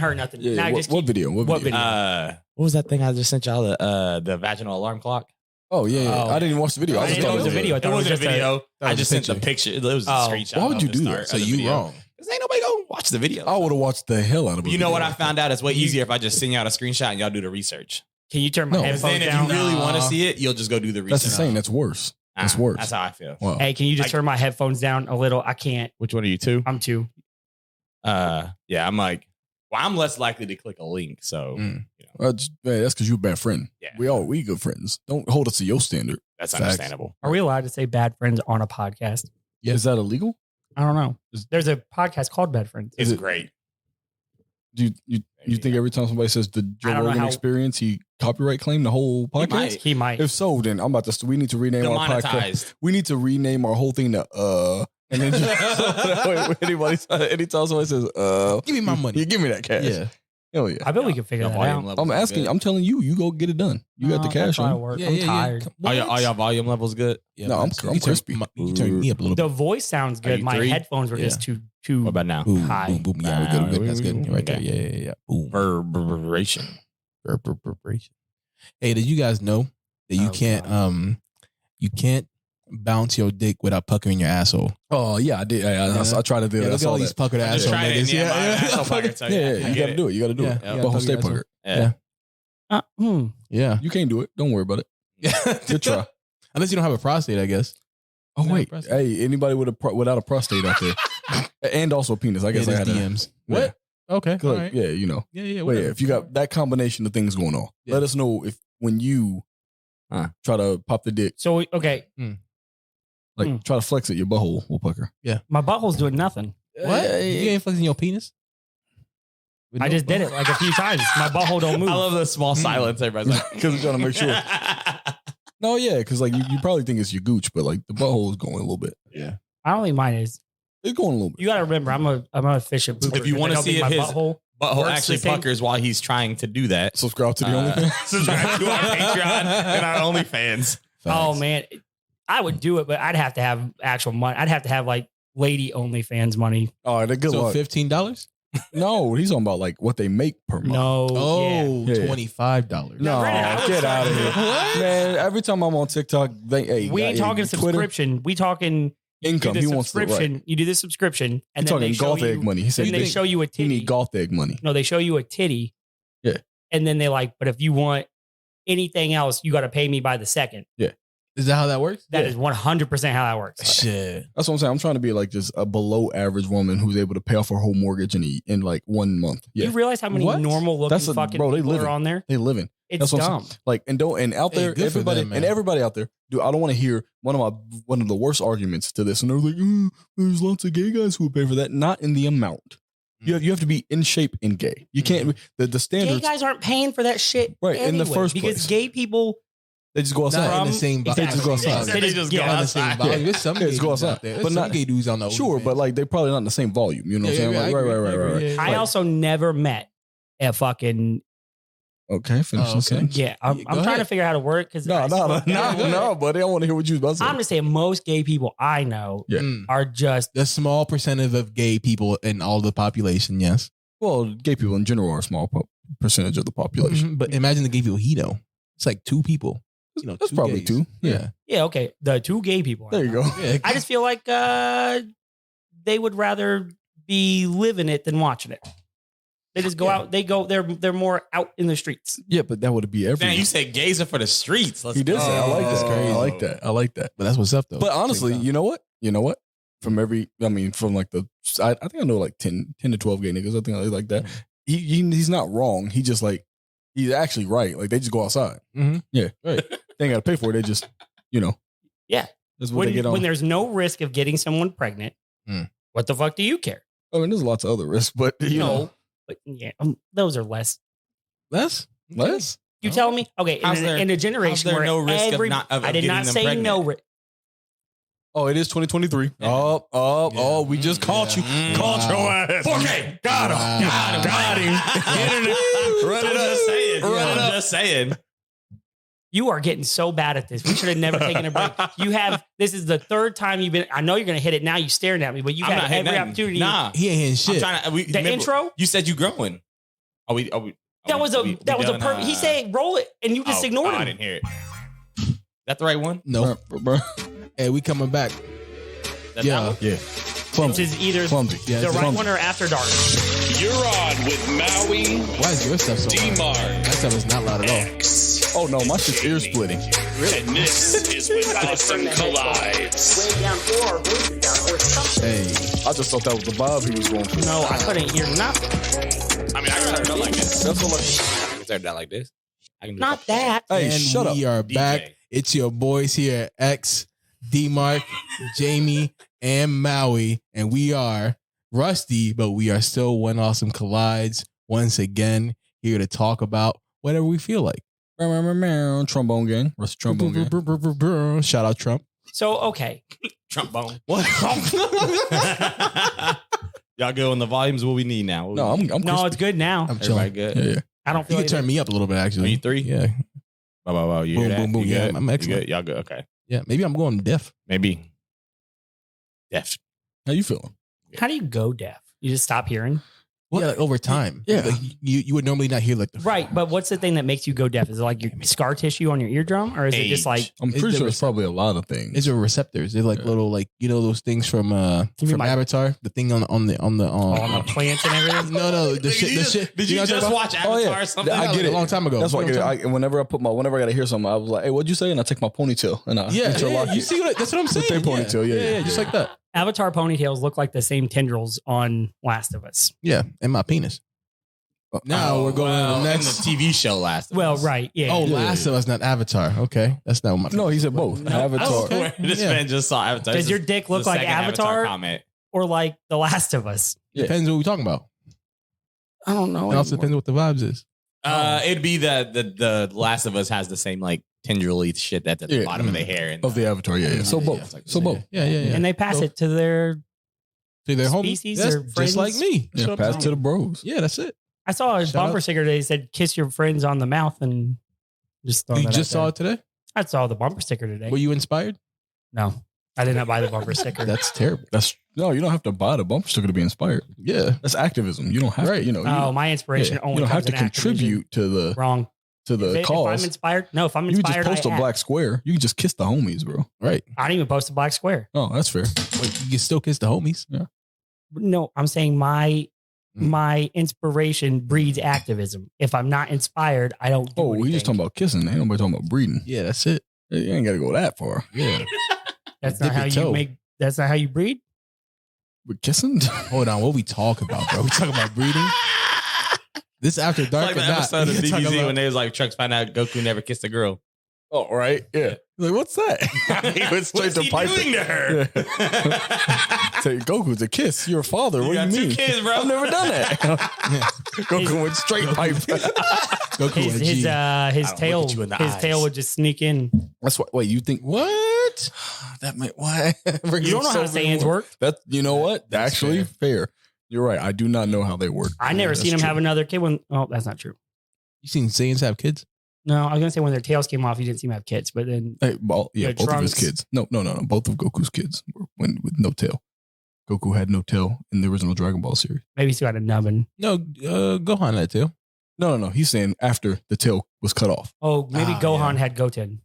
heard nothing. Yeah, Now what video? What video? What was that thing I just sent y'all? The vaginal alarm clock. Oh yeah. I didn't even watch the video. I didn't know it was a video. I thought it was just a video. I just sent the picture. It was a screenshot. Why would you do that? So you wrong. Because ain't nobody gonna watch the video. I would have watched the hell out of it. You know what I found out? It's way easier if I just send y'all a screenshot and y'all do the research. Can you turn my headphones then down? if you really want to see it, you'll just go do the research. That's the same. That's worse. That's worse. That's how I feel. Wow. Hey, can you just turn my headphones down a little? I can't. Which one are you, 2? I'm 2. Yeah, I'm like, well, I'm less likely to click a link. So, that's because you're a bad friend. Yeah. We good friends. Don't hold us to your standard. That's understandable. Are we allowed to say bad friends on a podcast? Yeah. Is that illegal? I don't know. There's a podcast called Bad Friends. It's great. Do you think every time somebody says the Joe Rogan Experience, he copyright claim the whole podcast? He might. If so, then I'm about to. We need to rename our podcast. We need to rename our whole thing to and then anytime somebody says give me my money. You give me that cash. Yeah. Hell yeah. I bet we can figure that out. I'm asking. I'm telling you. You go get it done. You got the cash on. I'm tired. Are y'all volume levels good? Yeah, no, I'm crispy. You turn me up a little bit. The voice sounds good. My headphones were just too What about now? high. Boom, boom. Yeah, we're good. That's good. Right there. Yeah. Boom. Reverberation. Hey, did you guys know that you can't bounce your dick without puckering your asshole? Oh yeah, I did. I tried to do that. Look at all these puckered asshole niggas. Yeah, you gotta do it. You gotta do it. Butthole stay puckered. Yeah. You can't do it. Don't worry about it. Good try. Unless you don't have a prostate, I guess. Oh wait, hey, anybody without a prostate out there, and also penis? I guess I had DMs. What? Yeah. Okay. Like, right. Yeah, you know. Yeah. But yeah, if you got that combination of things going on, let us know when you try to pop the dick. So okay, try to flex it. Your butthole will pucker. Yeah, my butthole's doing nothing. What? You ain't flexing your penis? I just did it like a few times. My butthole don't move. I love the small silence. Everybody's like, because we're trying to make sure. No, yeah, because like you probably think it's your gooch, but like the butthole is going a little bit. Yeah, I don't think mine is. It's going a little bit. You got to remember, I'm a efficient pooper. If you want to see if his butthole actually puckers while he's trying to do that, subscribe to the OnlyFans. Subscribe to our Patreon and our OnlyFans. Oh man, I would do it, but I'd have to have actual money. I'd have to have like lady OnlyFans money. Oh, they're good. So $15? No, he's talking about like what they make per month. No. Oh, yeah. $25. No, get out of here. Man, every time I'm on TikTok, we ain't talking subscription. We talking income. He wants subscription. You do the subscription and then they show golf egg money. He said they show you a titty. You need golf egg money. No, they show you a titty. Yeah. And then they like, but if you want anything else, you got to pay me by the second. Yeah. Is that how that works? That is 100% how that works. Shit. That's what I'm saying. I'm trying to be like just a below average woman who's able to pay off her whole mortgage in like 1 month. Yeah. You realize how many normal looking fucking people are on there? They living. It's dumb. Like and out there, everybody out there, dude. I don't want to hear one of the worst arguments to this. And they're like, there's lots of gay guys who would pay for that. Not in the amount. You have to be in shape and gay. You can't. The standards. Gay guys aren't paying for that shit, right? Anyway, in the first place, because gay people. They just go outside. Not in the same They just go outside. They just go outside. There's some gay dudes out there. But not gay dudes on the sure, but like they're probably not in the same volume. You know what I'm saying? Right. I also never met a fucking. Okay, finish the sentence. Yeah, I'm trying to figure out how to word because no, buddy. I want to hear what you was about to say. I'm just saying most gay people I know are just the small percentage of gay people in all the population. Yes. Well, gay people in general are a small percentage of the population. But imagine the gay people he know. It's like 2 people. You know, that's probably gays. 2. Yeah. Yeah. Okay. The 2 gay people. There you go. Yeah. I just feel like they would rather be living it than watching it. They just go out. They're more out in the streets. Yeah, but that would be everything. Man, you said gays are for the streets. He did say, I like that. Crazy. I like that. But that's what's up though. But honestly, you know what? From like I think I know like 10 to 12 gay niggas. I think like that. He's not wrong. He just like, he's actually right. Like they just go outside. Mm-hmm. Yeah. Right. They ain't got to pay for it. They just, Yeah. That's what they get on. When there's no risk of getting someone pregnant, what the fuck do you care? I mean, there's lots of other risks, but you know. But yeah, those are less. Less? You tell me? Okay, in a generation where no risk of I did not say pregnant? No risk. Oh, it is 2023. Oh, we just caught you. Caught your ass. 4K. Got him. Run it up. I'm just saying. You are getting so bad at this. We should have never taken a break. This is the 3rd time you've been, I know you're going to hit it now. You staring at me, but you've had every opportunity. Nah. He ain't hitting shit. intro? You said you growing. That was a perfect. He said roll it, and you just ignored him. I didn't hear it. Is that the right one? No. Hey, we coming back. Yeah. Which is either the right one or After Dark. You're on with Maui. Why is your stuff so loud? D-Mark. That stuff is not loud at all. Oh no, my shit's ear splitting. Really? And this is when Awesome Collides. Way down or something. Hey, I just thought that was the vibe he was going for. No, I couldn't hear nothing. I mean, I can turn it up like this. That's what I can turn it down like this. I can do Not that. Hey, and shut up. we are DJ. back. It's your boys here, X, D-Mark, Jamie, and Maui. And we are rusty, but we are still One Awesome Collides. Once again, here to talk about whatever we feel like. Trombone gang. Rusty trombone gang. Shout out Trump. So okay, Trump bone. What? Y'all go on the volumes. What we need now? No, I'm no, it's good now. I'm Everybody chilling. good. Yeah. I don't You feel can like turn me up a little bit, Are actually. you 3? Yeah. Wow. You Boom, hear that? boom, boom. You Yeah, good? I'm You excellent. good? Y'all good? Okay. Yeah, maybe I'm going deaf. Maybe. Deaf. How you feeling? How do you go deaf? You just stop hearing? Yeah, like over time. Yeah. Like you would normally not hear like the Right, but what's the thing that makes you go deaf? Is it like your scar tissue on your eardrum, or is it just like I'm It's pretty the sure it's probably a lot of things. It's your receptors. They're like little, like those things from mean like- Avatar. The thing on the on the plants and everything? no, the shit. Did you know what I'm just talking watch Oh, Avatar yeah. or something? I get a it. long time ago. That's why I You get know it. Whenever I got to hear something, I was like, "Hey, what'd you say?" And I take my ponytail and I interlock You it. see what? That's what I'm saying. With their ponytail, yeah, just like that. Avatar ponytails look like the same tendrils on Last of Us. Yeah, and my penis. Now we're going to the next. in the TV show last. Well, right, yeah. Oh, Last of Us, not Avatar. Okay, that's not what my. No, he said both. No, Avatar. okay. This Yeah. man just saw Avatar. Does This your is dick look the like second Avatar comment. or like The Last of Us? Yeah. Depends what we're talking about. I don't know. It also depends what the vibes is. It'd be the Last of Us has the same like tendrily shit at the Yeah. bottom of the hair and Of the Avatar, yeah. So both. So both. Yeah. And they pass So- it to their. to their home species That's or just friends. like me. That's Yeah, what I'm pass saying. to the bros. Yeah, that's it. I saw a Shout bumper out. sticker today that said "Kiss your friends on the mouth," and just throwing You that just out saw there. it today. I saw the bumper sticker today. Were you inspired? No, I did not buy the bumper sticker. That's terrible. No, you don't have to buy the bumper sticker to be inspired. Yeah. That's activism. You don't have Right. to, you Oh, my inspiration yeah, only you don't have comes to in activism. contribute to the Wrong. If cause. I'm inspired, no. If I'm You can inspired, just post I a act. black square. You can just kiss the homies, bro. Right. I don't even post a black square. Oh, that's fair. Wait, you can still kiss the homies. No, I'm saying my inspiration breeds activism. If I'm not inspired, I don't. Do Oh, we just anything. talking about kissing. Ain't nobody talking about breeding. Yeah, that's it. You ain't got to go that far. Yeah. That's Dip not how your you toe. make. That's not how you breed. With kissing? Hold on. What we talk about, bro? We talking about breeding? This after dark Like or the not? episode of We talking DBZ about- when they was like Trunks found out Goku never kissed a girl. Oh, right. Yeah. Like, what's that? He went straight What's to he pipe doing it. to her? Yeah. Say, Goku's a kiss. You're a father. You What do got you two mean? kids, bro. I've never done that. Goku went straight pipe. Goku His and his G. his look tail at you in the his eyes. tail would just sneak in. That's what. Wait, you think what? That might why? You don't know how sayings work. That you know what? That's Actually, fair. You're right. I do not know how they work. I never That's seen him true. have another kid when. Oh, that's not true. You seen Saiyans have kids? No, I was gonna say when their tails came off, he didn't seem to have kids. But then Hey, well, yeah, Yeah, both of his Trunks. kids. No. Both of Goku's kids were with no tail. Goku had no tail in the original Dragon Ball series. maybe he still had a nubbin. No, Gohan had too. No. He's saying after the tail was cut off. Oh, maybe Ah, Gohan yeah. had Goten.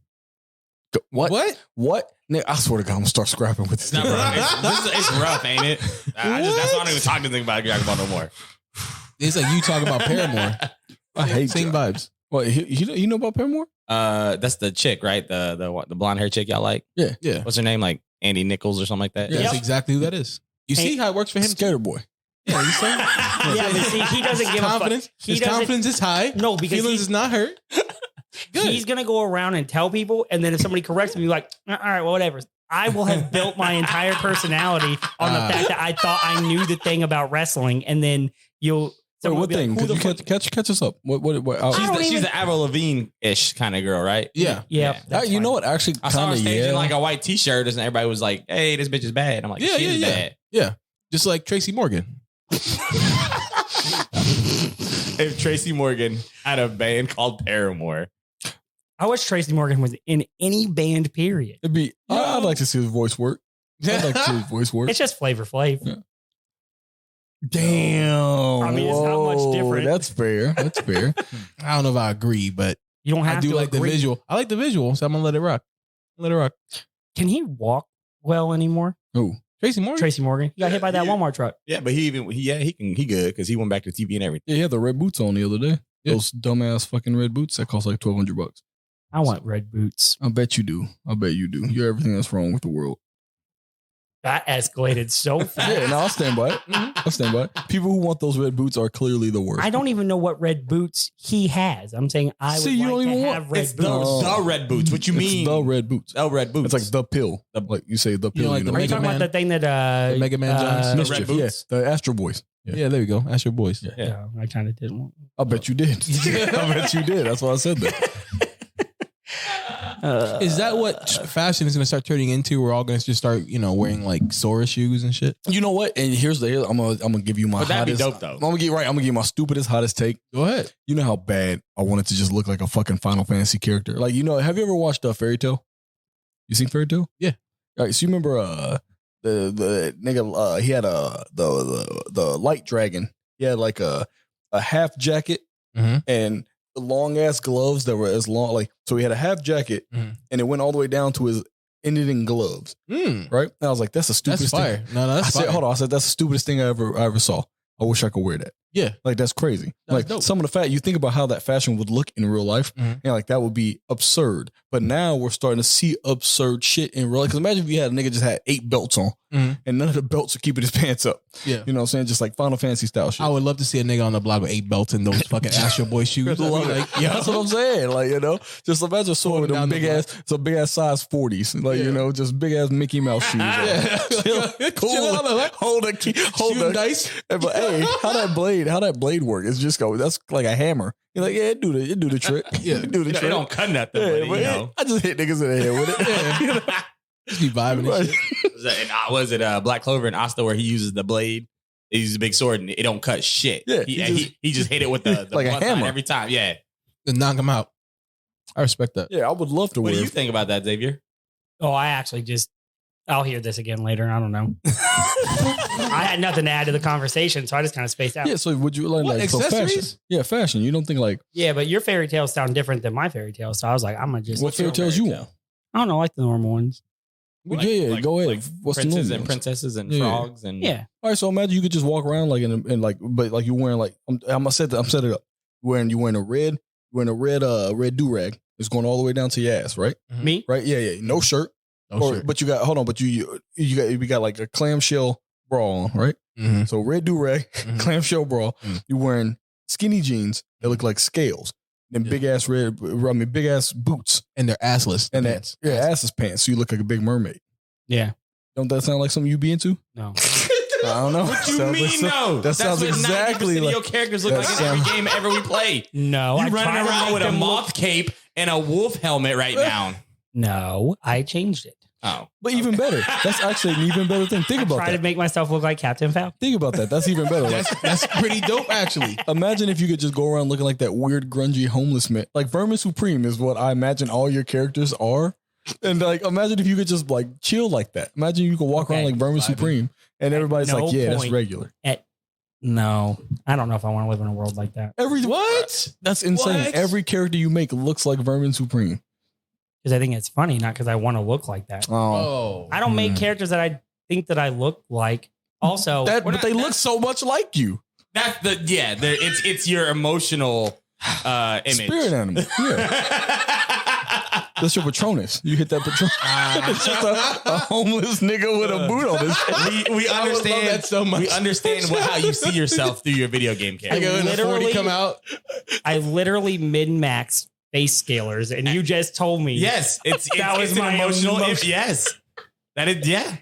What? What? Nigga, I swear to God, I'm gonna start scrapping with this. It's not rough. It's rough, ain't it? That's why I don't even talk to think about Dragon Ball no more. It's like you talking about Paramore. I hate Same that. vibes. What? You know about Paramore? That's the chick, right? The blonde hair chick y'all like. Yeah. What's her name? Like Andy Nichols or something like that. Yeah, that's Yep. exactly who that is. You Hey, see how it works for him? Skater boy. Yeah, you see? Yeah, but see, he doesn't give a fuck. confidence. He His doesn't- confidence is high. No, because feelings he- is not hurt. Good. He's gonna go around and tell people, and then if somebody corrects him, you're like, all right, well, whatever. I will have built my entire personality on the fact that I thought I knew the thing about wrestling, and then you'll. So someone will what be like, thing? who Could the you fuck- catch us up? What She's don't the, she's even- the Avril Lavigne-ish kind of girl, right? Yeah. Yeah, that's you know fine. what? Actually, I saw her kind of stage in yeah. like a white t-shirt and everybody was like, hey, this bitch is bad. I'm like, Yeah, she is yeah, bad. Yeah. Just like Tracy Morgan. If Tracy Morgan had a band called Paramore. I wish Tracy Morgan was in any band. Period. It'd be. I'd like to see his voice work. I'd like to see his voice work. It's just Flavor Flav. Yeah. Damn. I mean, it's not much different. That's fair. That's fair. I don't know if I agree, but You don't have I do to like agree. the visual. I like the visual, so I'm gonna let it rock. Let it rock. Can he walk well anymore? Ooh. Tracy Morgan. Tracy Morgan. He got hit by that Walmart truck. Yeah, but he good because he went back to TV and everything. Yeah, he had the red boots on the other day. Yeah. Those dumbass fucking red boots that cost like $1,200. I want red boots. I bet you do. I bet you do. You're everything that's wrong with the world. That escalated so fast. Yeah, no, I'll stand by it. I'll stand by it. People who want those red boots are clearly the worst. I don't even know what red boots he has. I'm saying I See, would you like don't to even want- have red It's boots. the red boots. What you mean? It's the red boots. The red boots. It's like the pill. Like you say the pill. like you the know. Are you Mega talking Man? about the thing that The Mega Man Jones? The red boots? Yeah, the Astro Boys. Yeah, there we go. Ask your boys. Yeah. Yeah, I kind of didn't want. I bet you did. I bet you did. That's why I said that. Is that what fashion is going to start turning into? We're all going to just start, wearing like Sora shoes and shit. You know what? And here's I'm gonna give you my But that'd be hottest. dope, though. I'm gonna give you my stupidest hottest take. Go ahead. You know how bad I wanted to just look like a fucking Final Fantasy character. Like, have you ever watched Fairy Tail? You seen Fairy Tail? Yeah. All right. So you remember the nigga? He had the light dragon. He had like a half jacket Mhm. and long ass gloves that were as long. Like, so he had a half jacket Mhm. and it went all the way down to his ended in gloves. Mm, Right. And I was like, that's the that's stupidest fire. thing. No, that's I said, fire. hold on. I said, that's the stupidest thing I ever saw. I wish I could wear that. Yeah. Like, that's crazy. That's like dope. some of the you think about how that fashion would look in real life, Mhm. and like that would be absurd. But now we're starting to see absurd shit in real life. Because imagine if you had a nigga just had 8 belts on, Mhm. and none of the belts are keeping his pants up. Yeah. You know what I'm saying? Just like Final Fantasy style shit. I would love to see a nigga on the block with 8 belts and those fucking Astro Boy shoes. I'd love it. yeah, That's what I'm saying. Like, just imagine someone with Going them down the some big ass size 40s. Like, just big ass Mickey Mouse shoes. Yeah. Cool. Chill on the- Hold the dice. But hey, how that blade work? It's just that's like a hammer. You're like, yeah, it do the trick. Yeah. It do the They trick. don't cut nothing, Yeah, but I just hit niggas in the head with it. Just be vibing and shit. Was it Black Clover and Asta where he uses the blade? He uses a big sword and it don't cut shit. Yeah, he just hit it with the like a one side hammer every time. Yeah. Then knock him out. I respect that. Yeah, I would love to What wear. do you think about that, Xavier? Oh, I actually I'll hear this again later. I don't know. I had nothing to add to the conversation, so I just kind of spaced out. Yeah, so would you like, What, like so fashion? accessories? Yeah, fashion. You don't think like Yeah, but your fairy tales sound different than my fairy tales, so I was like, I'm gonna just. what fairy tales you want? I don't know, like the normal ones. Yeah, go ahead. Like What's the princes normal and ones? princesses and Yeah. frogs and Yeah, All right, so imagine you could just walk around like in like, but like you're wearing like I'm set it up. You wearing a red do rag. It's going all the way down to your ass, right? me. Right? Yeah. No shirt. Oh, shit. But you got like a clamshell bra on, right? Mm-hmm. So red do rag, Mhm. clamshell bra. Mhm. You're wearing skinny jeans that look like scales. Then Yeah. big ass boots And they're assless. and pants. assless pants. So you look like a big mermaid. Yeah, Don't that sound like something you be into? no. I don't know. What you Sounds mean, like no? that sounds That's what exactly 90% like of your characters look that like in every sounds- game ever we play. No, You I running tried to around make with a them moth look- cape and a wolf helmet right now. No, I changed it. Oh. But even better. That's actually an even better thing. Think about Try to that. make myself look like Captain Falcon. Think about that. That's even better. Like, That's pretty dope, actually. imagine if you could just go around looking like that weird, grungy homeless man. Like Vermin Supreme is what I imagine all your characters are. And like, imagine if you could just like chill like that. Imagine you could walk around Okay. like Vermin Supreme and everybody's no like, yeah, that's point. regular. No, I don't know if I want to live in a world like that What? That's insane. What? Every character you make looks like Vermin Supreme. because I think it's funny, not because I want to look like that. Oh. I don't make characters that I think that I look like. Also, But they look so much like you. That's it's your emotional image. Spirit animal. Yeah. That's your Patronus. You hit that Patronus. It's just a homeless nigga with a boot on his head. we I would love understand that so much. We understand how you see yourself through your video game I character. go in the 40 Literally- come out. I literally min-max face scalers, and you just told me. Yes, it's That was it's an my emotional. emotion. Yes, that is. Yeah,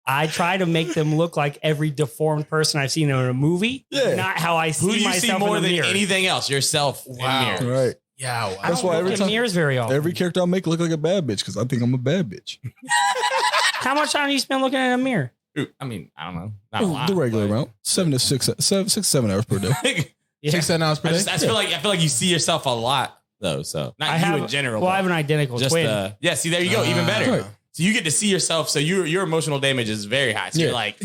I try to make them look like every deformed person I've seen in a movie, Yeah. not how I see who do you myself see more in the than mirror. anything else? Yourself. in Wow. mirror. Right. Yeah. Wow. I That's don't why look every in time- mirrors very often. Every character I make look like a bad bitch because I think I'm a bad bitch. How much time do you spend looking in a mirror? I mean, I don't know. Not a lot, The regular but- amount. 7 hours per day. Yeah. 6-7 hours per I day. just I feel like you see yourself a lot though. So not I you have, in general. Well, I but have an identical just twin. yeah. See, there you go. Even better. Right. So you get to see yourself. So your emotional damage is very high. So you're like,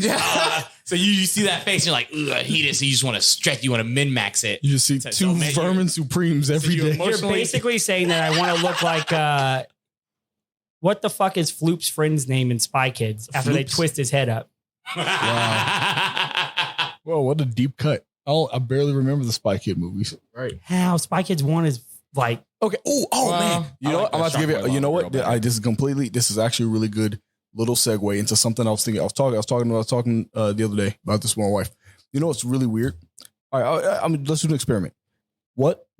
so you see that face. You're like, ugh, I hate it. So you just want to stretch. You want to min max it. You just see two Vermin Supremes every day. You're basically saying that I want to look like what the fuck is Floop's friend's name in Spy Kids after they twist his head up? Wow. Whoa, what a deep cut. I barely remember the Spy Kid movies. Right. How Spy Kids 1 is like. Okay. Man. You know what? I'm about to give you. You know what? This is actually a really good little segue into something I was thinking. I was talking the other day about this with my wife. You know what's really weird? All right. Let's do an experiment.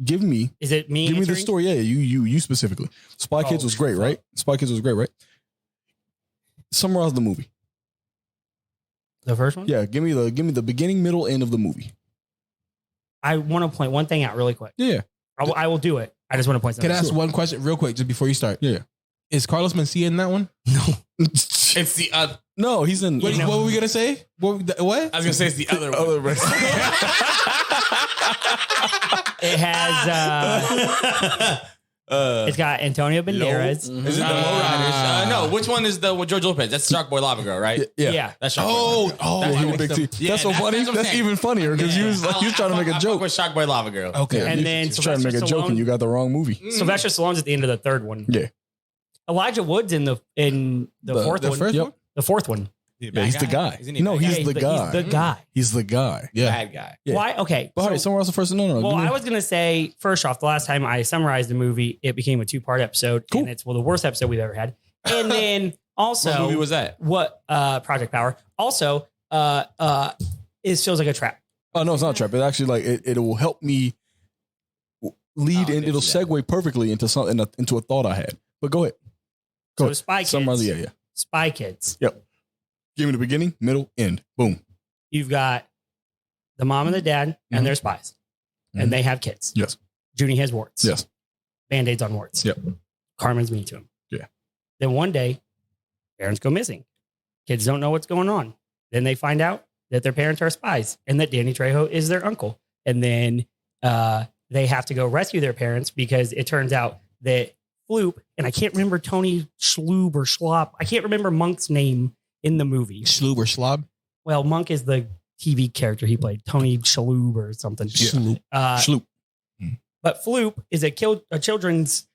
Give me. Is it me? Give me the story. Yeah. You specifically. Spy Kids was great, right? Spy Kids was great, right? Summarize the movie. The first one? Yeah. Give me the beginning, middle, end of the movie. I want to point one thing out really quick. Yeah. I will do it. I just want to point something out. Can I ask one question real quick just before you start? Yeah. Is Carlos Mencia in that one? No. It's the no, he's in. What were we gonna say? What? I was gonna say it's the other one. It has. It's got Antonio Banderas. Is it the Lowriders? No, which one is the with George Lopez? That's Shark Boy Lava Girl, right? Yeah. That's Shark Boy. That's so funny. That's even funnier because he was trying to make a joke with Shark Boy Lava Girl. Okay, and then trying to make a joke and you got the wrong movie. Sylvester Stallone's at the end of the third one. Yeah. Elijah Wood's in the fourth one. The fourth one. Yeah, he's the guy. No, he's the guy. He's the guy. He's the guy. Yeah. Bad guy. Yeah. Why? Okay. But all right, summarize the first. No. Well, I was going to say, first off, the last time I summarized the movie, it became a 2-part episode. Cool. And it's the worst episode we've ever had. And then also. What movie was that? Project Power. Also, it feels like a trap. Oh, no, it's not a trap. It actually, it will help me lead and it'll segue perfectly into something, into a thought I had. But go ahead. So Spy Kids. Summarize, yeah. Spy Kids. Yep. Give me the beginning, middle, end. Boom. You've got the mom and the dad and their spies. And they have kids. Yes. Junie has warts. Yes. Band-Aids on warts. Yep. Carmen's mean to him. Yeah. Then one day, parents go missing. Kids don't know what's going on. Then they find out that their parents are spies and that Danny Trejo is their uncle. And then they have to go rescue their parents because it turns out that Floop, and I can't remember Tony Schloob or Schlop. I can't remember Monk's name in the movie. Schloob or Schlob? Well, Monk is the TV character he played, Tony Schloob or something. Yeah. Schloob. But Floop is a children's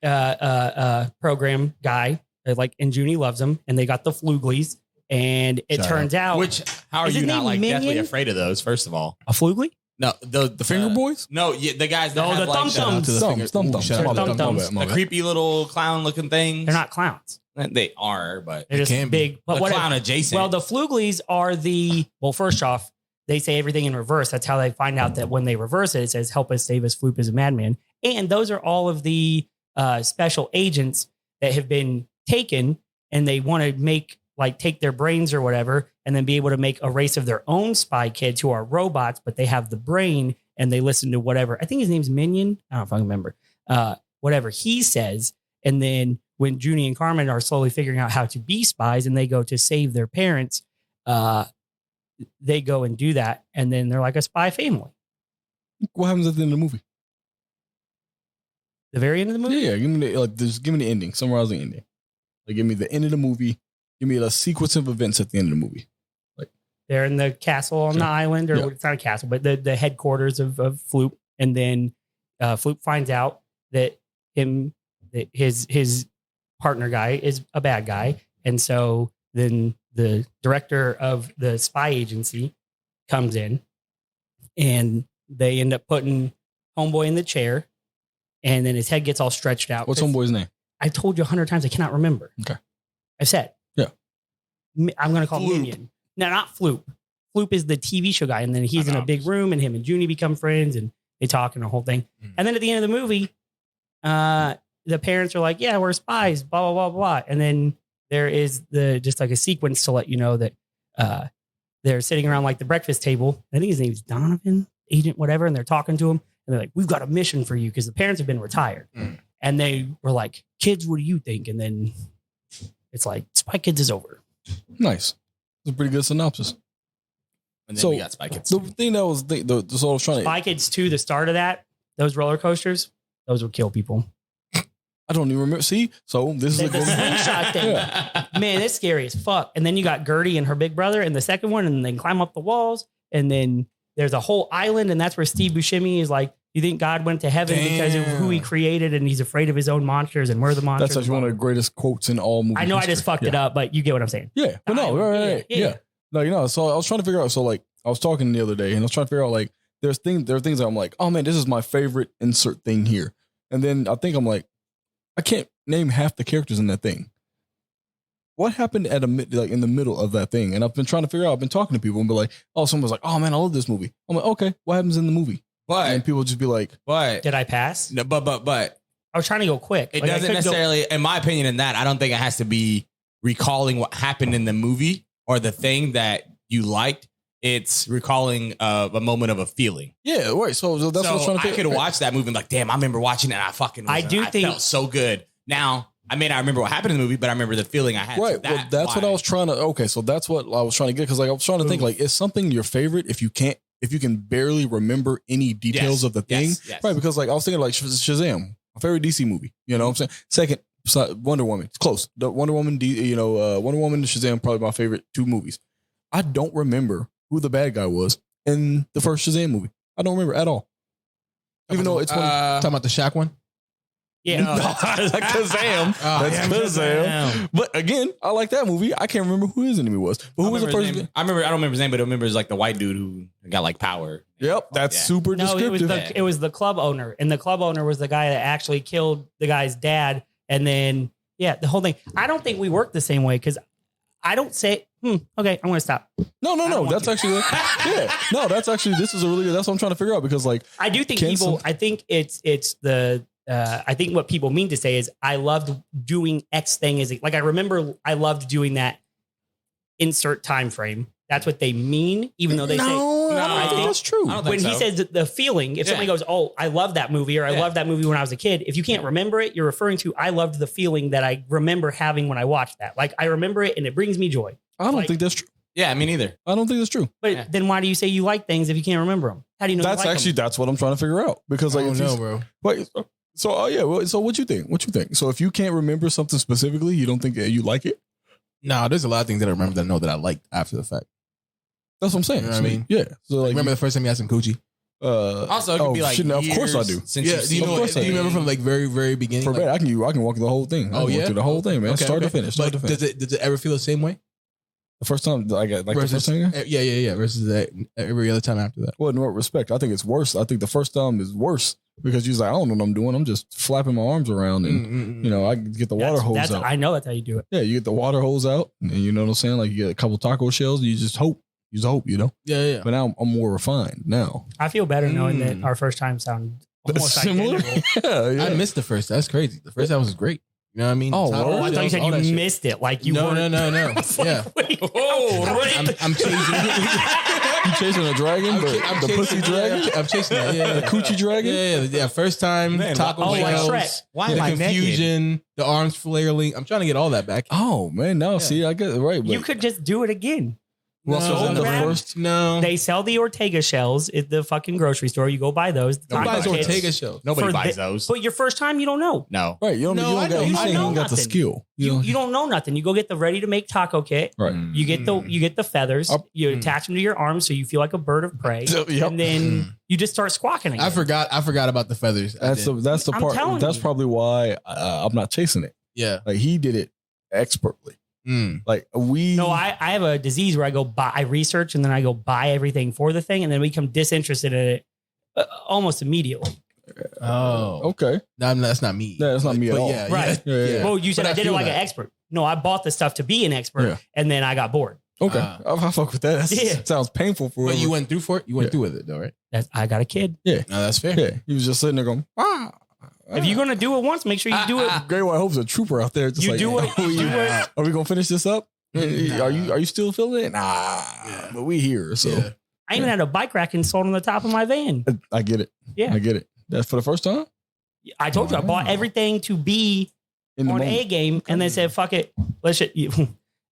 program guy. And Junie loves him, and they got the Fluglies. And it turns out, how are you not deathly afraid of those? First of all, a Flugly? No, the Finger Boys? No, the guys that have the Thumb-Thumbs. the creepy little clown looking things. They're not clowns. They are, but they're just big. But clown adjacent. Well, the Fluglies are first off, they say everything in reverse. That's how they find out that when they reverse it, it says, "Help us, save us, Floop is a madman." And those are all of the special agents that have been taken, and they want to take their brains or whatever, and then be able to make a race of their own spy kids who are robots, but they have the brain and they listen to whatever. I think his name's Minion. I don't know if I can remember. Whatever he says. And then when Junie and Carmen are slowly figuring out how to be spies and they go to save their parents, they go and do that. And then they're like a spy family. What happens at the end of the movie? The very end of the movie? Yeah. Give me the ending. Summarize the ending. Give me the end of the movie. Give me a sequence of events at the end of the movie. They're in the castle on the island, or it's not a castle, but the headquarters of Floop. And then Floop finds out that his partner guy is a bad guy. And so then the director of the spy agency comes in and they end up putting Homeboy in the chair. And then his head gets all stretched out. What's Homeboy's name? I told you 100 times. I cannot remember. Okay. I've said. Yeah. I'm going to call him Minion. No, not Floop. Floop is the TV show guy. And then he's in a big room and him and Junie become friends and they talk and the whole thing. And then at the end of the movie, the parents are like, yeah, we're spies, blah, blah, blah, blah. And then there is just like a sequence to let you know that they're sitting around like the breakfast table. I think his name's Donovan, agent, whatever. And they're talking to him and they're like, we've got a mission for you because the parents have been retired. And they were like, kids, what do you think? And then it's like, Spy Kids is over. Nice. It's a pretty good synopsis. And then we got Spy Kids. The thing that was I was trying to Spy Kids 2, the start of that, those roller coasters, those would kill people. I don't even remember. See, so this is The slingshot thing. Man, it's scary as fuck. And then you got Gertie and her big brother in the second one, and then climb up the walls. And then there's a whole island, and that's where Steve Buscemi is like, you think God went to heaven because of who he created, and he's afraid of his own monsters, and we're the monsters. That's actually one of the greatest quotes in all movies. I know I just fucked it up, but you get what I'm saying. Yeah, but no, right. No, you know, so I was trying to figure out. So like, I was talking the other day, and I was trying to figure out like, there are things that I'm like, oh man, this is my favorite insert thing here, and then I think I'm like, I can't name half the characters in that thing. What happened at in the middle of that thing? And I've been trying to figure out. I've been talking to people and be like, oh, someone's like, oh man, I love this movie. I'm like, okay, what happens in the movie? And people just be like, but did I pass? No, but I was trying to go quick. It doesn't necessarily, in my opinion, in that I don't think it has to be recalling what happened in the movie or the thing that you liked. It's recalling a moment of a feeling. Yeah, right. So that's what I was trying to I could watch that movie and be like, damn, I remember watching it and I felt so good. Now, I may not remember what happened in the movie, but I remember the feeling I had. Right. So that's what I was trying to. Okay, so that's what I was trying to get, because like I was trying to think, like, is something your favorite if you can barely remember any details of the thing? Yes. Right. Because like I was thinking like Shazam, my favorite DC movie. You know what I'm saying? Second, Wonder Woman. It's close. The Wonder Woman, Wonder Woman and Shazam, probably my favorite two movies. I don't remember who the bad guy was in the first Shazam movie. I don't remember at all. Even though it's talking about the Shaq one. Yeah, no, that's Kazam. That's Kazam. But again, I like that movie. I can't remember who his enemy was. But who was the first? I don't remember his name, but I remember it's like the white dude who got like power. Yep, that's super descriptive. It was the club owner, and the club owner was the guy that actually killed the guy's dad. And then the whole thing. I don't think we work the same way, because I don't say, okay, I'm going to stop. No. That's actually, No, that's actually, this is a really good, that's what I'm trying to figure out, because like, I do think I think it's the, I think what people mean to say is I loved doing X thing. I remember I loved doing that insert time frame. That's what they mean, even though they say, I think that's true. When he says the feeling, if somebody goes, oh, I love that movie, or I love that movie when I was a kid, if you can't remember it, you're referring to, I loved the feeling that I remember having when I watched that. Like, I remember it and it brings me joy. I don't think that's true. Yeah, me neither. I don't think that's true. But then why do you say you like things if you can't remember them? How do you know? That's actually, that's what I'm trying to figure out. Because like, bro. Wait, so, so what you think? So if you can't remember something specifically, you don't think you like it? No, there's a lot of things that I remember that I know that I liked after the fact. That's what I'm saying. You know what I mean? Yeah. So like, remember the first time you had some coochie? Also, it could be like of course I do. Do you remember from like very, very beginning? For I can walk the whole thing. I can walk through the whole thing, man. Okay, start to finish. Does it ever feel the same way? The first time I got like versus, the first time? Yeah. Versus every other time after that. Well, in what respect? I think it's worse. I think the first time is worse because you're like, I don't know what I'm doing. I'm just flapping my arms around and, I get the water hose out. I know that's how you do it. Yeah, you get the water hose out and you know what I'm saying? Like you get a couple taco shells and you just hope. Yeah. But now I'm more refined now. I feel better knowing that our first time sound almost similar. Yeah. I missed the first. That's crazy. The first time was great. You know what I mean? I thought you said you missed it. Like you No. Yeah. I'm chasing. You chasing a dragon? The pussy dragon? I'm chasing that. Yeah. The coochie dragon? Yeah. First time, taco shells. Why am I confusion, the arms flailing. I'm trying to get all that back. Oh, man. Now, see, I get it right. But you could just do it again. No. They sell the Ortega shells at the fucking grocery store. You go buy those. Nobody buys Ortega shells. Nobody buys those. But your first time, you don't know. No. Right. You don't got the skill. You don't know nothing. You go get the ready to make taco kit. Right. You get the feathers. You attach them to your arms so you feel like a bird of prey. Yep. And then you just start squawking again. I forgot about the feathers. That's the part. That's probably why I'm not chasing it. Yeah. Like he did it expertly. Like I have a disease where I research and then I go buy everything for the thing and then become disinterested in it almost immediately. Oh, okay. No, that's not me. No, that's not me at all. Yeah, right. Yeah. Well, you said I did it like an expert. No, I bought the stuff to be an expert and then I got bored. Okay. I fuck with that. That sounds painful for But you went through for it? You went through with it though, right? I got a kid. Yeah. No, that's fair. Yeah. He was just sitting there going, If you're gonna do it once, make sure you do it. Great White Hope's a trooper out there. Just you like, do it. Are we gonna finish this up? Are you still feeling it? Nah, but we here. So I even had a bike rack installed on the top of my van. I get it. Yeah, I get it. That's for the first time. I told you I bought everything to be on A game, and then said, "Fuck it, let's."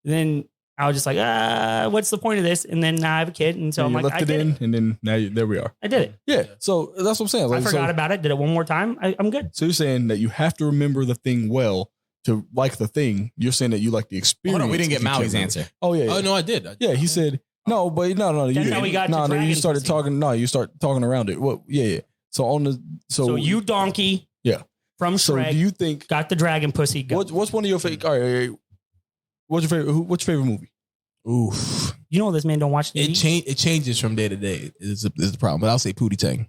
Then I was just like, what's the point of this? And then now I have a kid. And so I'm like, left I it did in, it. and then now there we are. I did it. Yeah. So that's what I'm saying. I forgot about it. Did it one more time. I'm good. So you're saying that you have to remember the thing well to like the thing. You're saying that you like the experience. Hold on, we didn't get if you Maui's can't answer. remember. Oh yeah. Oh no, I did. Yeah, he said no, but no. That's how we got to you Dragon started Pussy. talking. No, you start talking around it. Well, yeah. So So you donkey. Yeah. From So Shrek. do you think got the dragon pussy? Go. what's one of your favorite? All right, what's your favorite? What's your favorite movie? Oof. You know this man don't watch TV? It changes from day to day. Is the problem? But I'll say Pootie Tang.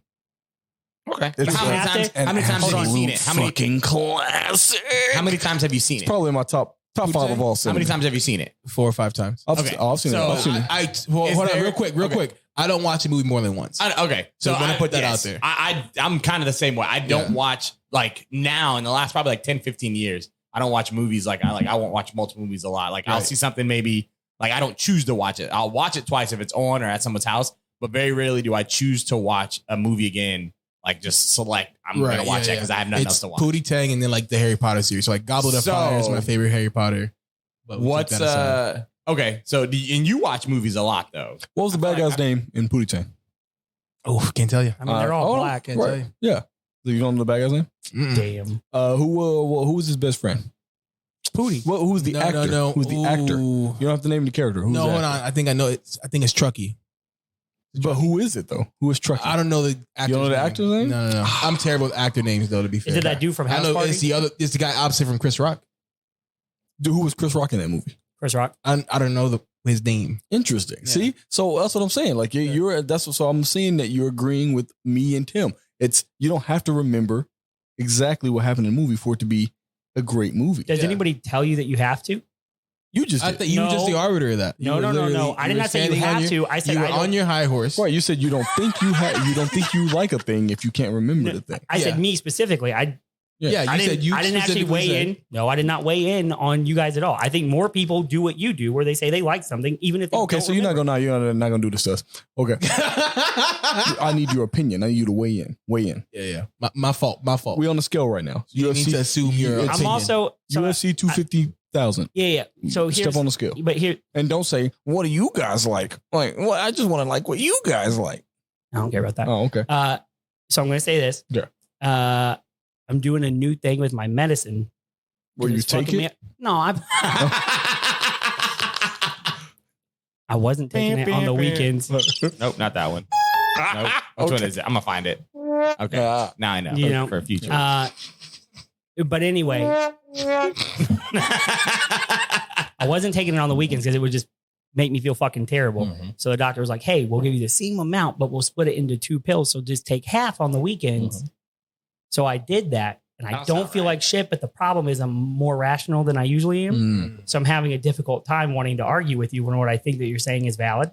Okay. It's How many times have you seen it? How many classic? How many times have you seen it? Probably in my top five of all. How many times have you seen it? 4 or 5 times. I've Okay. seen it. So I've seen it. Hold on, there- real quick. I don't watch a movie more than once. Okay, So I'm gonna put that out there. I'm kind of the same way. I don't watch like now in the last probably like 10, 15 years. I don't watch movies I won't watch multiple movies a lot. Like I'll Right. see something maybe like I don't choose to watch it. I'll watch it twice if it's on or at someone's house, but very rarely do I choose to watch a movie again. Like just select I'm gonna watch it because I have nothing else to watch. Pootie Tang and then like the Harry Potter series. So like Goblet of Fire is my favorite Harry Potter. But we What's keep that aside. okay? So and you watch movies a lot though. What was the bad guy's name in Pootie Tang? Oh, can't tell you. I mean, they're all oh, black. Can't tell you. Yeah. So you don't know the bad guy's name? Mm-mm. Damn. Who was his best friend? Pootie. Who was the actor? No. Who's the actor? Ooh. You don't have to name the character. Who's No, the hold actor? on. I think I know it. I think it's Truckee. But who is it though? Who is Truckee? I don't know the actor's You don't know the actor's name? No. I'm terrible with actor names though, to be fair. Is it that dude from I House know Party? it's the guy opposite from Chris Rock. Dude, who was Chris Rock in that movie? Chris Rock. I don't know his name. Interesting. Yeah. See, so that's what I'm saying. Like so I'm seeing that you're agreeing with me and Tim. It's you don't have to remember exactly what happened in the movie for it to be a great movie. Does anybody tell you that you have to? You just I did. think you were just the arbiter of that. No. I did not say you have to. I said you were I don't- on your high horse. Right, you said you don't think you don't think you like a thing if you can't remember the thing. I said me specifically. Yeah, I didn't actually specifically weigh said- in. No, I did not weigh in on you guys at all. I think more people do what you do, where they say they like something, even if they Okay, don't so you're not gonna do this to us. Okay, I need your opinion. I need you to weigh in. Yeah. My fault. We on the scale right now. You need to assume your it's I'm opinion. also so UFC 250,000. yeah. So Step here's on the scale, but here and don't say what do you guys like. Like, well, I just want to like what you guys like. I don't care about that. Oh, okay. So I'm going to say this. Yeah. I'm doing a new thing with my medicine. Where you It's take fucking it? No, I wasn't taking it on the weekends. Nope, not that one. Nope. Which one is it? I'm gonna find it. Okay, now I know. You know, for future. But anyway, I wasn't taking it on the weekends because it would just make me feel fucking terrible. Mm-hmm. So the doctor was like, "Hey, we'll give you the same amount, but we'll split it into 2 pills. So just take half on the weekends." So I did that, and I don't feel like shit. But the problem is, I'm more rational than I usually am. So I'm having a difficult time wanting to argue with you when what I think that you're saying is valid.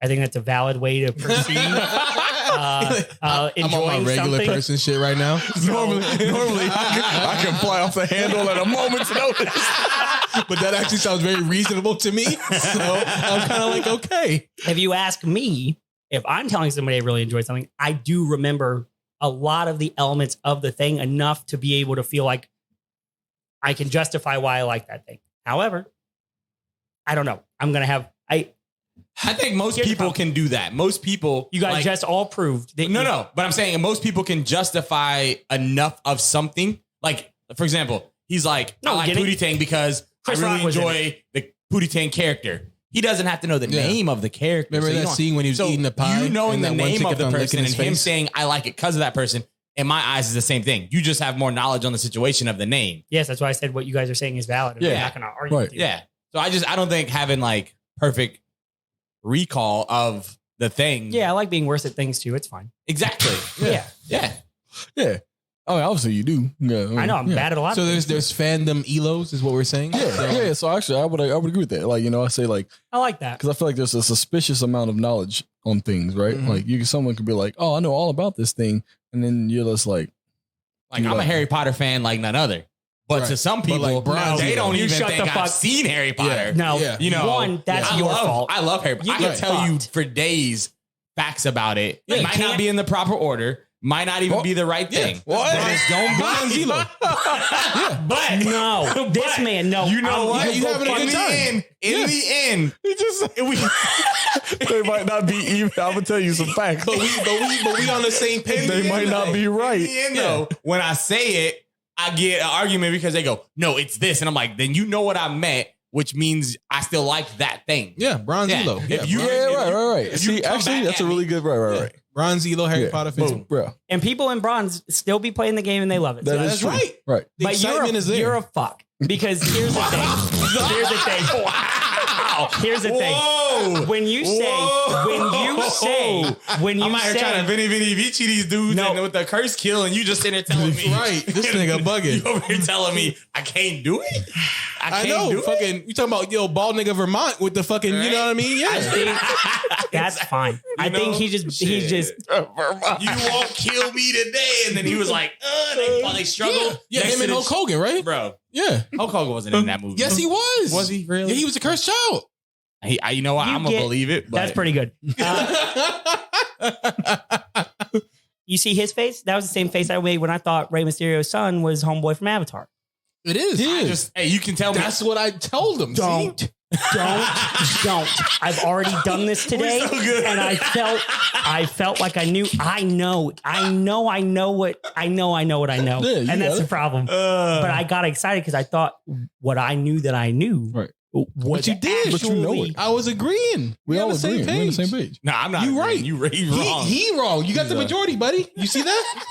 I think that's a valid way to perceive. I'm on my Enjoying regular something. person shit right now. Normally, I can fly off the handle at a moment's notice. But that actually sounds very reasonable to me. So I'm kind of like, okay. If you ask me, if I'm telling somebody I really enjoyed something, I do remember a lot of the elements of the thing enough to be able to feel like I can justify why I like that thing. However, I don't know. I'm going to have, I think most Here's the people problem. can do that. Most people, you guys like, just all proved that no. But I'm saying most people can justify enough of something. Like, for example, he's like, No, I like getting- Pootie Tang because Chris I Rock really was in enjoy the Pootie Tang character. He doesn't have to know the Yeah. name of the character. Remember So you that don't- scene when he was so eating the pie? You knowing and the that one name chick of kept the on licking person and his him face? saying, I like it because of that person, in my eyes, is the same thing. You just have more knowledge on the situation of the name. yes, that's why I said what you guys are saying is valid. I'm Yeah. not going to argue Right. with you. Yeah. So I don't think having like perfect recall of the thing. Yeah, I like being worse at things too. It's fine. Exactly. Yeah. Yeah. Yeah. Oh, obviously you do. Yeah. I know I'm yeah. bad at a lot So of things. there's fandom elos is what we're saying. Yeah. So actually, I would agree with that. Like, I say like, I like that. because I feel like there's a suspicious amount of knowledge on things, right? Mhm. Like someone could be like, oh, I know all about this thing. And then you're just like, Like, You I'm a like- Harry Potter fan like none other. But Right. to some But people, like Bronze, they don't you even shut think the I've fuck- seen Harry Potter. No, Yeah. You know, one, that's I your love, fault. I love Harry Potter. You I can get tell you fucked. for days facts about it. Yeah, It you might not can't- be in the proper order, might not even be the right thing. What? Just don't Brian Zelo. But No, this man, no. you know what? you having a good time. In the end, They might not be even. I'm gonna tell you some facts. But we on the same page. They might not be in right. the end, though, when I say it, I get an argument because they go, "No, it's this," and I'm like, "Then you know what I meant." Which means I still like that thing. Yeah, Brian Zelo. If you- Right. if you See, come actually, back that's at a really me- good. Right. Brian Zelo, Harry Potter fans. Boom, bro. And people in bronze still be playing the game and they love it. That is That's true. right. Right. The But excitement is there. you're a fuck. Because here's the thing. Here's the thing. Wow. Here's the thing. Whoa. When you say, I'm out here trying to Vinny Vici these dudes and with the curse kill, and you just in there telling me, Right. This nigga bugging. You over here telling me I can't do it? I can't know. do Fucking, you talking about bald nigga Vermont with the fucking, you know what I mean? I Yeah. think that's fine. I think he just You won't kill me today, and then he was like, they struggled. Yeah, Next him to and the Hulk Hogan, right? bro. Yeah. Hulk Hogan wasn't in that movie. Yes, he was. Was he really? Yeah, he was a cursed child. You know what? You I'm gonna get- believe it. But That's pretty good. You see his face? That was the same face I made when I thought Rey Mysterio's son was homeboy from Avatar. It is. You can tell me. That's what I told him. Don't. See? Don't. I've already done this today, We're so good. and I felt like I knew. I know what I know. Yeah, you And that's got the it. problem. But I got excited because I thought what I knew that I knew. Right. What you did. But you know it. I was agreeing. We all on the agree. same We're on the page. same page. No, I'm not. You agreeing. right. You wrong. He wrong. You got the majority, buddy. You see that?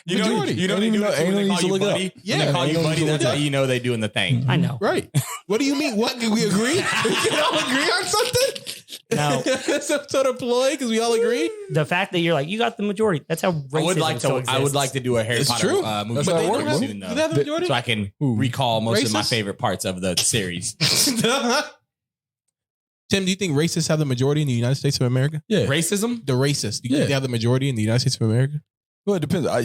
You know majority. they Ain't do even it know- when they ain't call need to you look it up. buddy. Yeah. When they call you Ain't buddy. need to That's look how it up. you know they doing the thing. I know. Right. What do you mean? What? Can we agree? We can all agree on something? No. Some sort of ploy because we all agree? The fact that you're like, you got the majority. That's how racism I would like to. still I would exists. like to do a Harry It's Potter true. movie. That's how it works, bro. soon, Do they have the majority? so I can Who? recall most of my Racist? favorite parts of the series. Tim, do you think racists have the majority in the United States of America? Yeah. Racism? The racists. Do you Yeah. think they have the majority in the United States of America? Well, it depends. I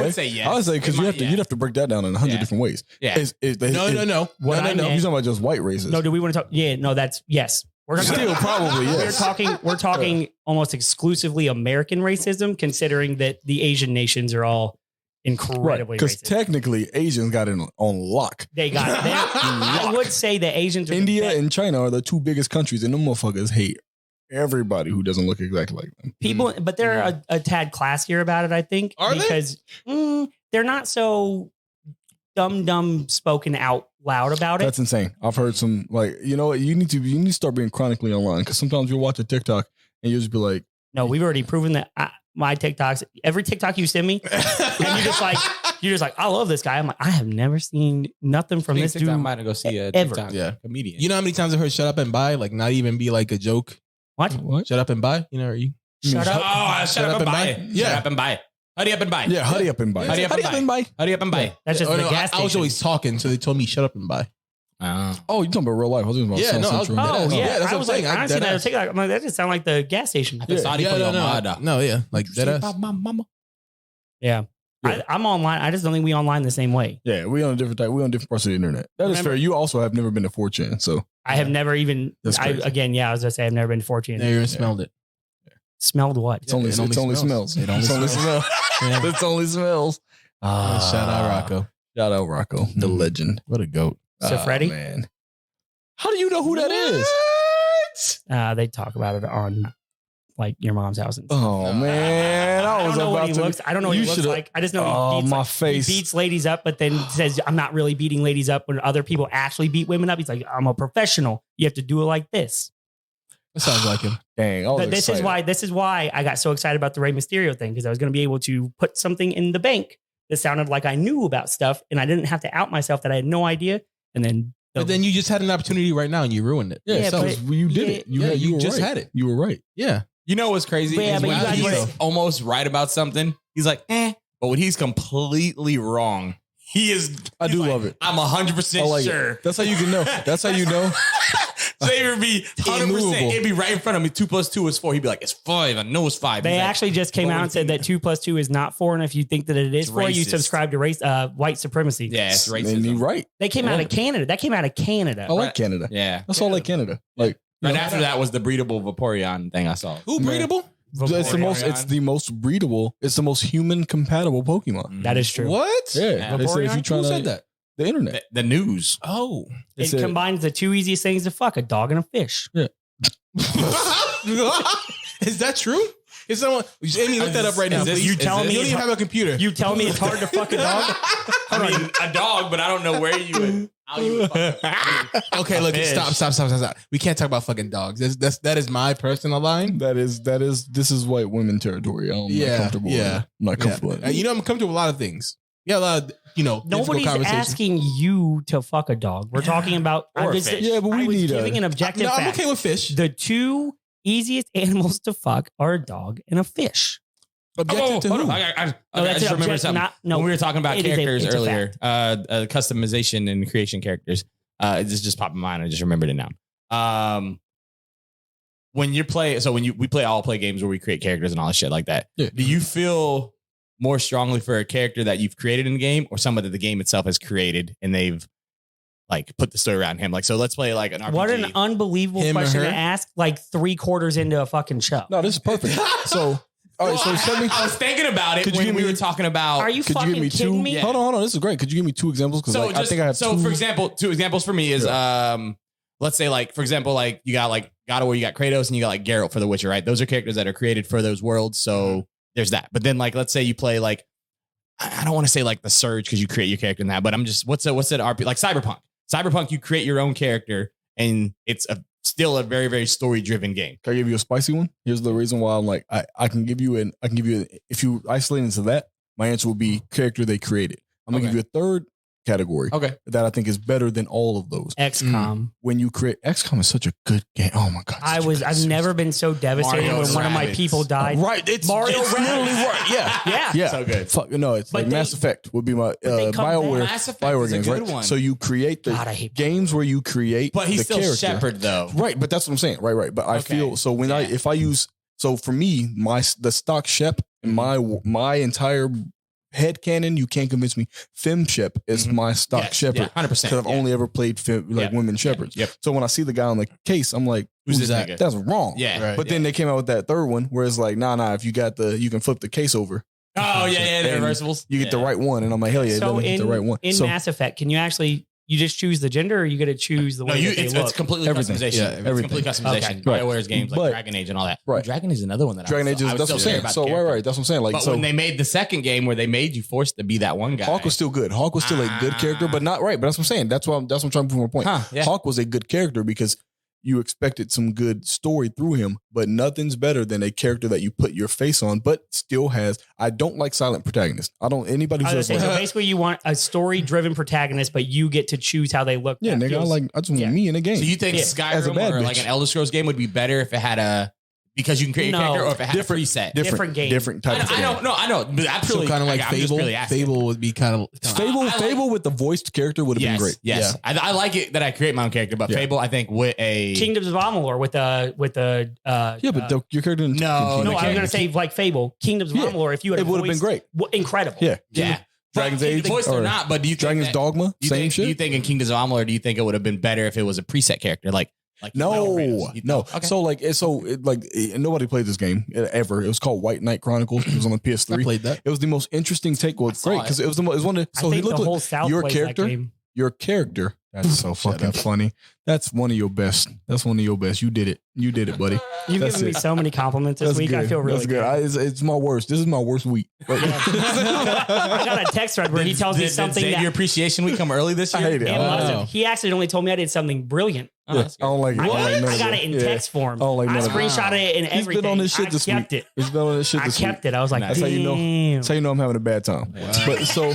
would say yes. I would say because It might- you'd have to break that down in 100 Yeah. different ways. Yeah. No. What I You're meant- talking about just white racists. No, do we want to talk? Yeah, no, that's yes. We're talking Still probably yes. We're talking almost exclusively American racism, considering that the Asian nations are all Right, incredibly because racist. technically Asians got it on lock. They got I would say the Asians are India the best. and China are the two biggest countries, and them motherfuckers hate everybody who doesn't look exactly like them. People, but they're a tad classier about it, I think. Are they? Because they're not so dumb spoken out loud about it. That's insane. I've heard some you know what, you need to start being chronically online because sometimes you'll watch a TikTok and you'll just be like, No, we've already proven that my TikToks, every TikTok you send me, and you're just like, I love this guy. I'm like, I have never seen nothing from this dude. I might go see a ever. TikTok Yeah. comedian. You know how many times I've heard "shut up and buy"? Like not even be like a joke. What? Shut up and buy. You know? Are you? Shut up. Oh, shut up and buy. Yeah. Shut up and buy. Hurry up and buy. yeah, hurry up and buy. Hurry up and buy. Hurry up and buy. That's just Oh, the no, gas I was station. always talking, so they told me shut up and buy. Oh, you talking about real life? I was talking about Yeah, South no, I was- Central. Oh, Yeah, yeah. that's what I I'm was saying. like, I I seen dead that ass. TikTok. I'm like, that just sound like the gas station. No, yeah, like that ass. Mama. Yeah. I'm online. I just don't think we online the same way. Yeah, we on a different type. We on different parts of the internet. That is Remember- fair. You also have never been to 4chan, so I have never even, That's crazy. I was going to say, I've never been to 4chan. There you smelled it. Smelled what? it's only it it's only only smells. smells. It only It's only smells. smells. It's only smells. Shout out Rocco. Shout out Rocco, the Mhm. legend. What a goat. So Freddie? Man. How do you know who that is? They talk about it on like your mom's house. And Oh man, I I was don't know what about he to. looks. I don't know what You he looks shoulda- like. I just know Oh, he beats, my like, face. He beats ladies up, but then says, "I'm not really beating ladies up." When other people actually beat women up, he's like, "I'm a professional. You have to do it like this." That sounds like him. Dang, I was But this excited. is why I got so excited about the Rey Mysterio thing, because I was going to be able to put something in the bank that sounded like I knew about stuff, and I didn't have to out myself that I had no idea. And then, But then you just had an opportunity right now and you ruined it. Yeah, Yeah, so but- you did it. yeah, you were just right. had it. You were right. Yeah. You know what's crazy? Yeah, is but when you guys he's would've- almost right about something. He's like, but when he's completely wrong, he is. I he's do like, love it. I'm 100% I like sure. it. That's how you can know. That's how you know. Xavier would be 100%. Immovable. It'd be right in front of me. 2 + 2 is 4. He'd be like, it's 5. I know it's 5. they He's like, actually just came "What out would and said you that 2 + 2 is not 4, and if you think that it is It's 4, you racist. subscribe to white supremacy. Yeah, it's And you're racism. right. They came out of Canada. That came out of Canada. I like Right. Canada. Yeah. That's all I like Canada. Like Right after that was the breedable Vaporeon thing I saw. Who Man. breedable? It's the most breedable. It's the most human compatible Pokemon. That is true. What? Yeah. They said if you try Who to said that? the internet. The news. Oh. They It said- combines the two easiest things to fuck: a dog and a fish. Yeah. Is that true? Is someone Amy, look that up right now, please. You telling me you don't it's even have a computer. You tell me it's hard to fuck a dog? I mean, a dog, but I don't know where you would. How you would fuck Okay, look, Fish. stop. We can't talk about fucking dogs. That is my personal line. This is white women territory. I'm Yeah, not comfortable. yeah. I'm not comfortable. with it. You know, I'm comfortable with a lot of things. Yeah, a lot of difficult Nobody's conversations. asking you to fuck a dog. We're talking about. Or I'm a just, fish. Yeah, but we I was need giving an objective No, I'm fact. okay with fish. The two easiest animals to fuck are a dog and a fish. Objective to hold who? on. I No, that's just an remember object- something. no, when we were talking about it is characters it's a earlier, fact. customization and creation characters. This just popped in my mind. I just remembered it now. When you play, so when we play games where we create characters and all that shit like that. Yeah. Do you feel more strongly for a character that you've created in the game, or somebody that the game itself has created and they've like put the story around him? Like, so let's play like an RPG. What an unbelievable Him or question her? to ask, like 3/4 into a fucking show. No, this is perfect. So, all right. So, send me. I was thinking about it Could you when give we me- were talking about. Are you Could you fucking give me kidding two? me? Yeah. Hold on. This is great. Could you give me two examples? Because So I think I have two. for example, two examples for me is let's say like, for example, like you got like God of War, you got Kratos and you got like Geralt for The Witcher, right? Those are characters that are created for those worlds. So there's that. But then like, let's say you play like, I don't want to say like the Surge because you create your character in that, but I'm just, what's that RP? Like Cyberpunk, you create your own character and it's still a very, very story driven game. Can I give you a spicy one? Here's the reason why I'm like, I can give you if you isolate into that, my answer will be character they created. I'm gonna Okay. give you a third category Okay. that I think is better than all of those. XCOM. When you create XCOM is such a good game. Oh my god! I've never been so devastated Mario when one of my Rabbids. people died. Right, it's Mario it's literally Rabbids. right. Yeah, Yeah. yeah. So good. Fuck no, it's But like they- Mass Effect would be my they come BioWare. back. Mass Effect BioWare is a games, good right? one. So you create the God, I hate games where you create, But he's the still character. Shepard though. Right, but that's what I'm saying. Right. But I Okay. feel so when Yeah. if I use for me the stock Shep in my entire head canon, you can't convince me. Fem Shep is my stock Yes, shepherd. yeah, 100%. Because I've only ever played women shepherds. Yep. So when I see the guy on the case, I'm like, Who's who's this that? nigga? That's wrong. Yeah. Right. But then they came out with that third one where it's like, nah, if you got you can flip the case over. Oh yeah, the And reversables. You get the right one. And I'm like, hell yeah, So let me get the right one. in So Mass Effect, can you actually you just choose the gender, or you got to choose the No, way that they it's look? completely Everything. customization. Yeah, It's everything. complete customization. Okay. Right. BioWare's games like But- Dragon Age and all that. Right. Dragon Age is another one that Dragon Age is I would that's still what I'm care saying. about So the character. right, that's what I'm saying. Like But so when they made the second game where they made you forced to be that one guy. Hawk was still good. Hawk was still a good character, but not right. But that's what I'm saying. That's what I'm trying to prove my point. Huh, yeah. Hawk was a good character because you expected some good story through him, but nothing's better than a character that you put your face on, but still has. I don't like silent protagonists. I don't anybody who I was says gonna say, like, so basically, you want a story-driven protagonist, but you get to choose how they look. yeah, That nigga, feels- I just want yeah. me in a game. So you think Yeah. As a Skyrim bad or like bitch. an Elder Scrolls game would be better if it had a because you can create No. a character, or if it had Different- a preset? different game. different type of I game. know. But I'm So really, kind of like I'm just Fable. really asking. Fable would be kind of Fable, I like- Fable with the voiced character would have been great. Yes, I like it that I create my own character, but Yeah. Fable, I think with a Kingdoms of Amalur with the Yeah, but your character didn't. No, no, I was Okay. gonna say like Fable, Kingdoms of Yeah. Amalur. If you had It would have been great. incredible. Yeah, yeah. Dragon's But Age voiced or or not, but do you think Dragon's that- Dogma, you same think, shit. Do you think in Kingdoms of Amalur, do you think it would have been better if it was a preset character? Like No, You no. Okay. Nobody played this game ever. It was called White Knight Chronicles. It was on the I PS3. played that. It was the most interesting take. Well, saw great it. because it was the most. It was one of. I So he think looked the whole like South your plays character. that game. Your character. That's so fucking funny. That's one of your best. That's one of your best. You did it. You did it, buddy. You've That's given me it. so many compliments this That's week. good. I feel really That's good. It's my worst. This is my worst week. I got a text thread where he tells me something Did that your appreciation week come early this I year? hate it. it Oh, wasn't. wow. He actually only told me I did something brilliant. Oh, Yeah, that's I good. don't like it. I, I don't like none I of got it. it in Yeah. text form. I don't like I none of it. screenshot it and He's been everything. on this shit I this kept week. it. He's been on this shit I this kept week. it. I was like, That's how you know. damn. That's how you know I'm having a bad time. But so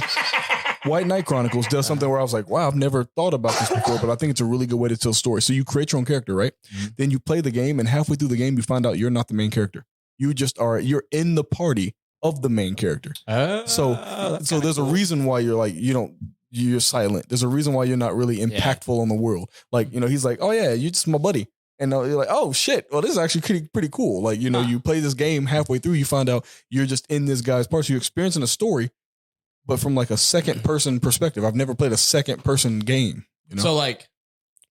White Knight Chronicles does something where I was like, wow, I've never thought about this before, but I think it's a really good way to tell stories. So you create your own character, right? Then you play the game, and halfway through the game, you find out you're not the main character. You just are. You're in the party of the main character. So there's a reason why you're like you're silent. There's a reason why you're not really impactful on the world. Like he's like, oh yeah, you're just my buddy. And you're like, oh shit, well, this is actually pretty cool. Like, you play this game halfway through, you find out you're just in this guy's part. So you're experiencing a story, but from like a second person perspective. I've never played a second person game. So like,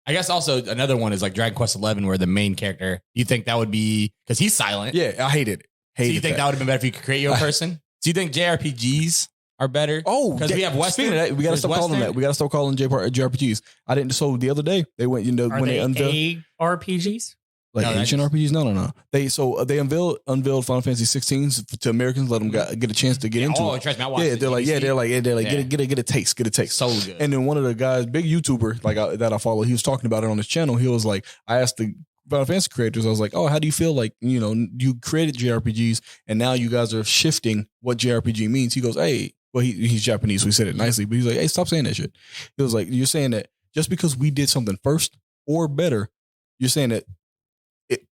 I guess also another one is like Dragon Quest XI, where the main character, you think that would be because he's silent. Yeah, I hated it. Hated So you think that would have been better if you could create your own person? Do you think JRPGs are better? Oh, because we have Western. Speaking of that, we gotta stop calling them that. We gotta stop calling JRPGs. I didn't. So the other day they went. Are when they they unveiled RPGs? like No, ancient RPGs. No. They unveiled Final Fantasy 16s to Americans. Let them get a chance to get into Oh, it. trust me, I watched it. They're like get a taste. So good. And then one of the guys, big YouTuber that I follow, he was talking about it on his channel. He was like, I asked the Final Fantasy creators, I was like, oh, how do you feel like, you created JRPGs and now you guys are shifting what JRPG means? He goes, hey, well, he's Japanese, so he said it nicely, but he's like, hey, stop saying that shit. He was like, you're saying that just because we did something first or better, you're saying that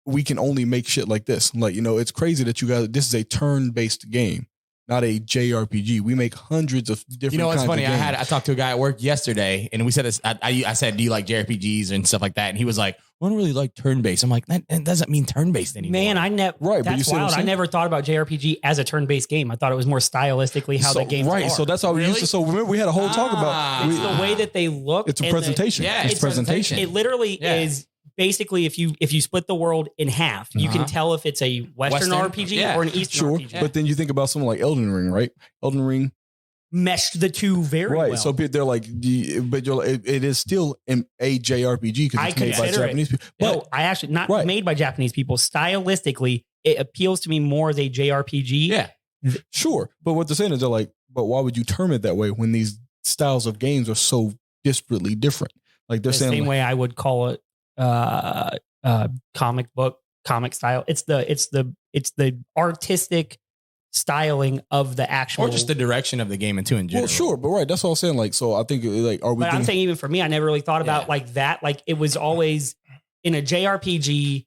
we can only make shit like this. Like, it's crazy that you guys, this is a turn-based game, not a JRPG. We make hundreds of different You know what's kinds funny? of games. I talked to a guy at work yesterday, and we said this. I said, "Do you like JRPGs and stuff like that?" And he was like, "I don't really like turn-based." I'm like, that doesn't mean turn-based anymore. Man, Right, but you that's see what I'm wild. I saying? never thought about JRPG as a turn-based game. I thought it was more stylistically how the games are. So that's how we used to. So remember, we had a whole talk about It's the way that they look. it's a and presentation. Yeah, it's it's presentation. It literally Yeah. is basically if you split the world in half, you can tell if it's a Western RPG Yeah. or an Eastern Sure, RPG. but then you think about someone like Elden Ring, right? Elden Ring, Meshed the two very right? well. So they're like, it is still a JRPG because I it's made by consider it. Japanese people. no, But I actually not Right. made by Japanese people. Stylistically, it appeals to me more as a JRPG. Yeah. sure, but what they're saying is they're like, but why would you term it that way when these styles of games are so disparately different? Like they're The saying, same like, way I would call it comic style. It's the artistic styling of the actual. Or just the direction of the game and two in general. well, sure, but right, that's what I'm saying. Like, so I think like, are we? But I'm thinking- saying even for me, I never really thought about Yeah. like that. Like it was always in a JRPG.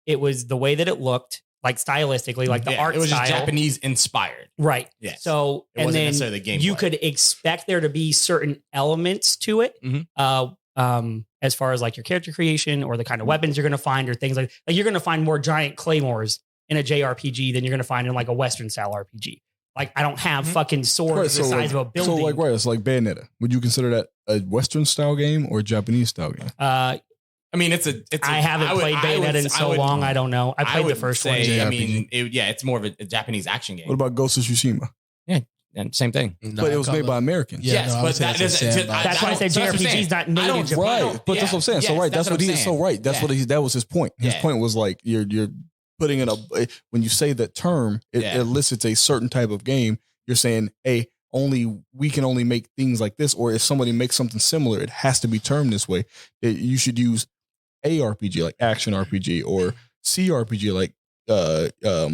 It was the way that it looked, like stylistically, like the Yeah, art it was style. just Japanese inspired. Right. Yes. So, It and wasn't then necessarily the gameplay. you could expect there to be certain elements to it. Mhm. As far as like your character creation or the kind of weapons you're going to find or things like you're going to find more giant claymores in a JRPG than you're going to find in like a Western style RPG. Like I don't have fucking swords Right, the so size of a building. So like, right, it's like Bayonetta. Would you consider that a Western style game or a Japanese style game? I mean, it's a. I haven't played Bayonetta in so long. I don't know. I played the would first say, one. Yeah, I mean, it's more of a Japanese action game. What about Ghost of Tsushima? And same thing. But it was made by Americans. Yeah, Yes, no, I but would say that that's a doesn't- sandbox. That's why I said So that's what I'm JRPG is saying. not made I don't- in Japan. Right, but that's what I'm saying. So Yes, right, that's what I'm he is. So saying. right, that's Yeah. that was his point. His Yeah. point was like you're putting in when you say that term, it Yeah. elicits a certain type of game. You're saying, hey, we can only make things like this, or if somebody makes something similar, it has to be termed this way. You should use ARPG like action RPG or CRPG like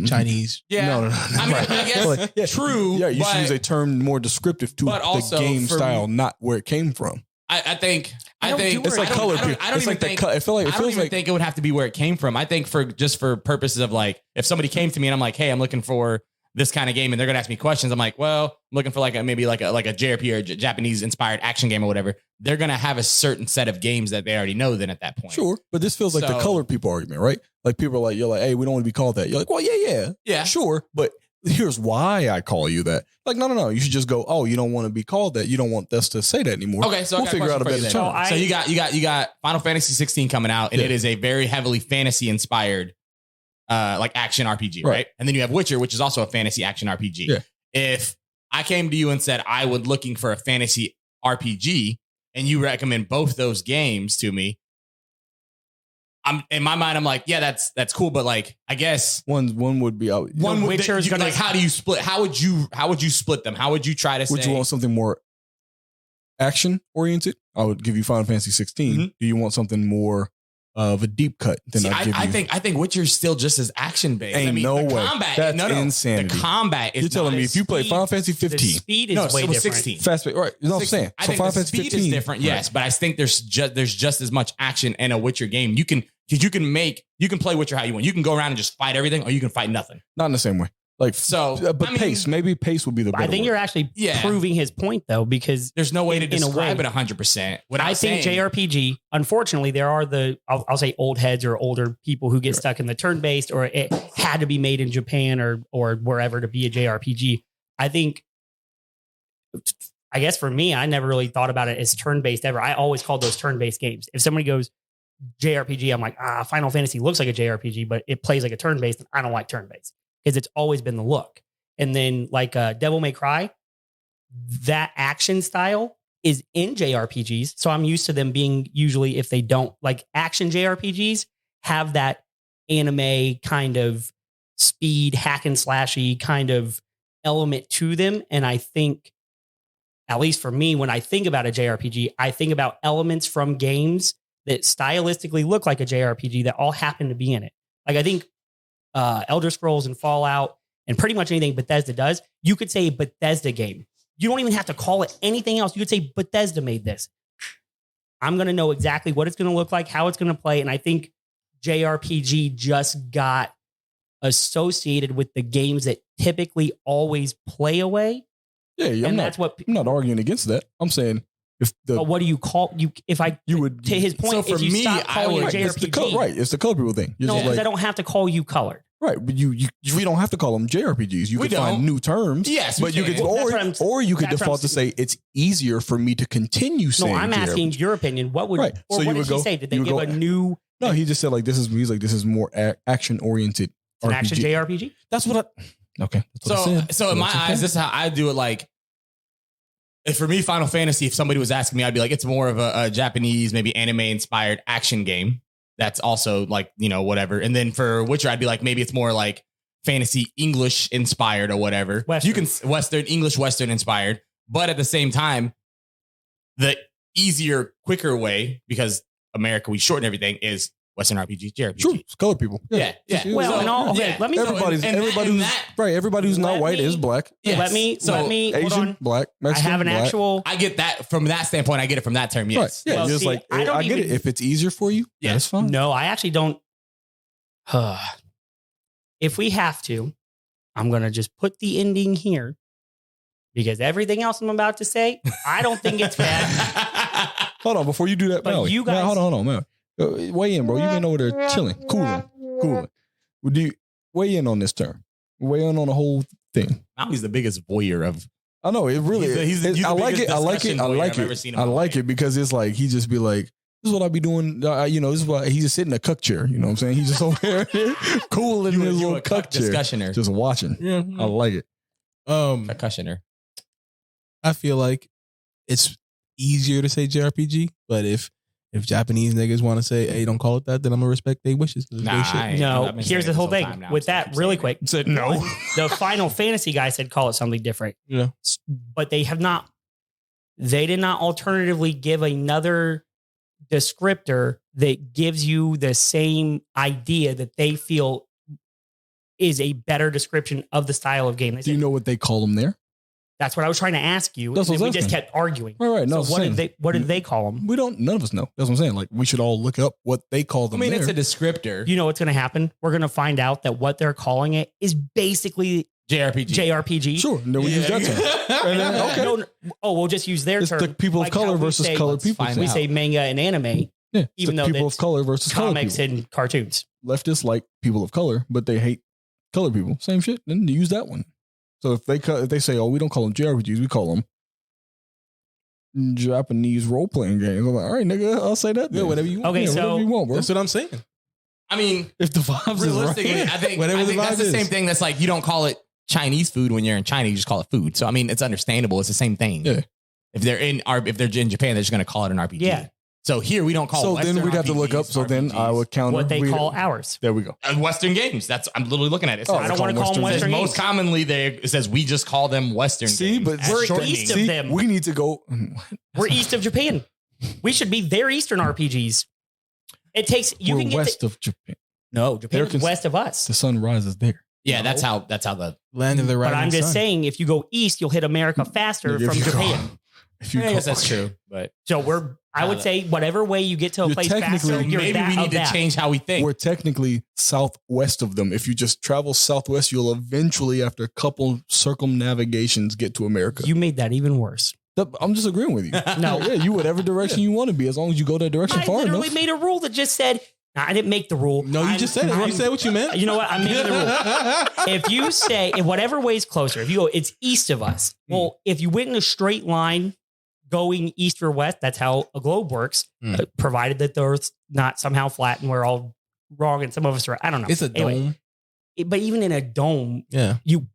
Chinese. Yeah. No. I mean, I guess Like, yeah, true. Yeah, you should but use a term more descriptive to but the also game for style, me- not where it came from. I think It's like color. I don't it's even like think. the. I feel like it I don't feels even like think it would have to be where it came from. I think for purposes of like, if somebody came to me and I'm like, hey, I'm looking for this kind of game, and they're gonna ask me questions, I'm like, well, I'm looking for maybe like a JRPG or Japanese inspired action game or whatever. They're gonna have a certain set of games that they already know. Then at that point, sure, but this feels like the So- colored people argument, right? Like people are like, you're like, hey, we don't want to be called that. You're like, well, yeah, sure, but here's why I call you that. Like, no, you should just go, oh, you don't want to be called that. You don't want us to say that anymore. Okay, so we'll figure out a better term. So you got Final Fantasy 16 coming out, and Yeah. it is a very heavily fantasy inspired, like action RPG, right? Right. And then you have Witcher, which is also a fantasy action RPG. Yeah. If I came to you and said I was looking for a fantasy RPG, and you recommend both those games to me, I'm in my mind, I'm like, yeah, that's cool, but like, I guess One would be out. one would Witcher is gonna- like, how do you split? How would you split them? How would you try to Would say? you want something more action oriented? I would give you Final Fantasy 16. Mhm. Do you want something more of a deep cut? Then See, I'd give I you. think Witcher's still just as action based. Ain't no the way. combat. That's no, insanity. The combat is. You're telling not me as if you play speed- Final Fantasy The 15, speed is no, way it was different. 16. fast, right? You know what I'm saying? I So think Final the Fantasy speed 15 is different, yes, but I think there's just as much action in a Witcher game. You can play Witcher how you want. You can go around and just fight everything, or you can fight nothing. Not in the same way. Like So, but I mean, pace. Maybe pace would be the better I think word. you're actually Yeah. proving his point though, because There's no way to in a describe way. it 100%. Without I think saying, JRPG, unfortunately, there are I'll say old heads or older people who get stuck in the turn based, or it had to be made in Japan or wherever to be a JRPG. I guess for me, I never really thought about it as turn based ever. I always called those turn based games. If somebody goes JRPG, I'm like, Final Fantasy looks like a JRPG, but it plays like a turn based, and I don't like turn based. because it's always been the look. And then like Devil May Cry, that action style is in JRPGs. So I'm used to them being usually, if they don't like action JRPGs, have that anime kind of speed, hack and slashy kind of element to them. And I think, at least for me, when I think about a JRPG, I think about elements from games that stylistically look like a JRPG that all happen to be in it. Like I think Elder Scrolls and Fallout and pretty much anything Bethesda does, you could say Bethesda game. You don't even have to call it anything else. You could say Bethesda made this. I'm going to know exactly what it's going to look like, how it's going to play. And I think JRPG just got associated with the games that typically always play away. Yeah, I'm not arguing against that. I'm saying if the but what do you call you? If I you would to his point, So for if you me, stop calling it it's the JRPG, it's the color people thing. You're no, just because like, I don't have to call you colored. right, but we don't have to call them JRPGs. You We could find don't. new terms. Yes, but you can. could Well, that's what I'm- or you could that's what default I'm to say it's easier for me to continue No, saying. I'm asking JRPG. your opinion. What would Right. or So what you did would he go- say? Did they you would give go- a new No, he just said like this is he's like this is more action oriented. an action JRPG? That's what I. Okay. That's what I said. So in my That's okay. eyes, this is how I do it. Like, if for me, Final Fantasy, if somebody was asking me, I'd be like, it's more of a Japanese, maybe anime inspired action game. That's also like, whatever. And then for Witcher, I'd be like, maybe it's more like fantasy English inspired or whatever. Western. You can English Western inspired, but at the same time, the easier, quicker way, because America, we shorten everything, is Western RPG, JRPG. True, it's color people. Yeah. Well, and all okay, let me Everybody who's right. Everybody who's not Let white me- is black. Yes. let me So, hold Asian, on. black, Mexican. I have an black. actual I get that from that standpoint. I get it from that term. Right. Yes. Yeah. Well, just see, like I don't get it. even- If it's easier for you, Yeah. that's fine. No, I actually don't. If we have to, I'm going to just put the ending here because everything else I'm about to say, I don't think it's bad. Hold on, before you do that, But Maui. you guys- Man, hold on, man. Weigh in, bro. You've been over there chilling, cooling. Would you weigh in on this term? Weigh in on the whole thing. Now he's the biggest voyeur of. I know it really. He's the I like biggest it. I like it. discussion I voyeur like I've ever seen it. in I my like life. it because it's like he just be like, "This is what I be doing." This is why he's just sitting in a cuck chair. You know what I'm saying? He's just over there, cool in his little cuck chair, discussioner. just watching. Yeah. I like it. Concussioner. I feel like it's easier to say JRPG, but if Japanese niggas want to say, "Hey, don't call it that," then I'm gonna respect their wishes. 'Cause it's their Nah, shit. I ain't- No, I've been here's saying the it whole this thing. time now, With so I that, keep really saying quick, Said no. the Final Fantasy guy said call it something different. Yeah. But they have not. They did not alternatively give another descriptor that gives you the same idea that they feel is a better description of the style of game. They Do you said, know what they call them there? that's what I was trying to ask you. That's And what I we was just asking. kept arguing. Right. No. So what did they call them? We don't. None of us know. That's what I'm saying. Like we should all look up what they call I them. mean, there. it's a descriptor. You know what's going to happen? We're going to find out that what they're calling it is basically JRPG. JRPG. Sure. And then we use that term. And then, okay. No, we'll just use their It's term. the people like of how color we versus say- colored people. find We out. say manga and anime, Yeah. It's even the though people it's of color versus colored comics people. and cartoons. Leftists like people of color, but they hate colored people. Same shit. Then use that one. So if they say, "Oh, we don't call them JRPGs, we call them Japanese role playing games," I'm like, "All right, nigga, I'll say that. Yeah, then. whatever you want. Okay, Yeah, so whatever you want, bro. That's what I'm saying. I mean, If the vibes is realistically, right. I think Whatever the that's vibe the is. same thing. That's like you don't call it Chinese food when you're in China. You just call it food. So I mean, it's understandable. It's the same thing. Yeah. If they're in Japan, they're just going to call it an RPG. Yeah. So here we don't call. So Western then we'd have to look up. RPGs So then I would counter What they we- call ours. There we go. Western games. I'm literally looking at it. Oh, I don't want to call them Western Western Most games. commonly, it says we just call them Western. See, games but as we're shortening. east of them. We need to go. We're east of Japan. We should be their Eastern RPGs. It takes you We're can get west of Japan. no Japan They're is cons- west of us. The sun rises there. Yeah, No. that's how the. Land of the But rising I'm just sun. saying, if you go east, you'll hit America faster If from you go- Japan. If you I go- guess that's true, but So I would say whatever way you get to a You're place technically- faster, you're maybe that we need of to that. change how we think. We're technically southwest of them. If you just travel southwest, you'll eventually, after a couple circumnavigations, get to America. You made that even worse. I'm just agreeing with you. No. Yeah, you whatever direction you want to be, as long as you go that direction I far literally enough. made a rule that just said, nah, I didn't make the rule. No, you just said it. You said what you meant. You know what? I'm making the rule. If you say, in whatever way's closer, if you go, it's east of us. Well, if you went in a straight line going east or west, that's how a globe works, provided that the Earth's not somehow flat and we're all wrong and some of us are, I don't know. It's a Anyway, dome. but even in a dome, you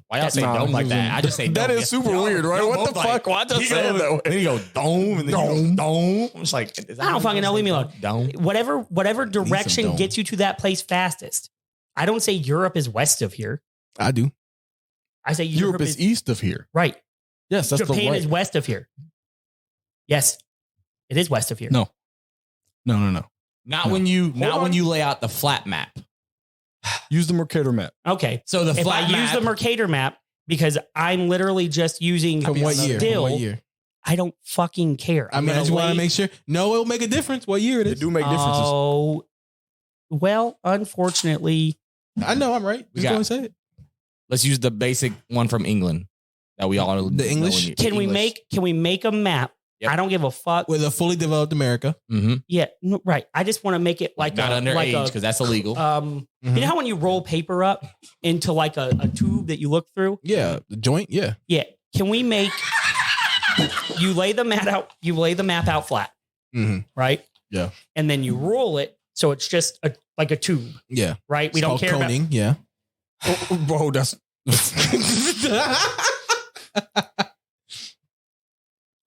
why y'all say dome like that? I just say dome. That is super weird, right? What the fuck? Why just say it that way? Then you go dome, and then you go dome. It's like I don't fucking know. Leave me alone. Dome. Whatever direction gets you to that place fastest. I don't say Europe is west of here. I do. I say Europe is east of here. Right. Yes, that's Japan the right. is west of here. Yes, it is west of here. No. Not when you lay out the flat map. Use the Mercator map. Okay. So the if flat I map, use the Mercator map because I'm literally just using From what year? still, What year? I don't fucking care. I mean, I just want to make sure. No, it'll make a difference. What year it They is? do make differences. Oh, well, unfortunately, I know I'm right. Just go and say it. let's use the basic one from England that we all The English? can we make a map? Yep. I don't give a fuck. With a fully developed America. Mm-hmm. Yeah, no, right. I just want to make it like Not underage because that's illegal. you know how when you roll paper up into like a tube that you look through? Yeah. The joint. Yeah. Yeah. Can we make you lay the map out flat, Mm-hmm. right? Yeah. And then you roll it so it's just like a tube, Yeah. right? We It's don't called care coning. Yeah. Bro, that's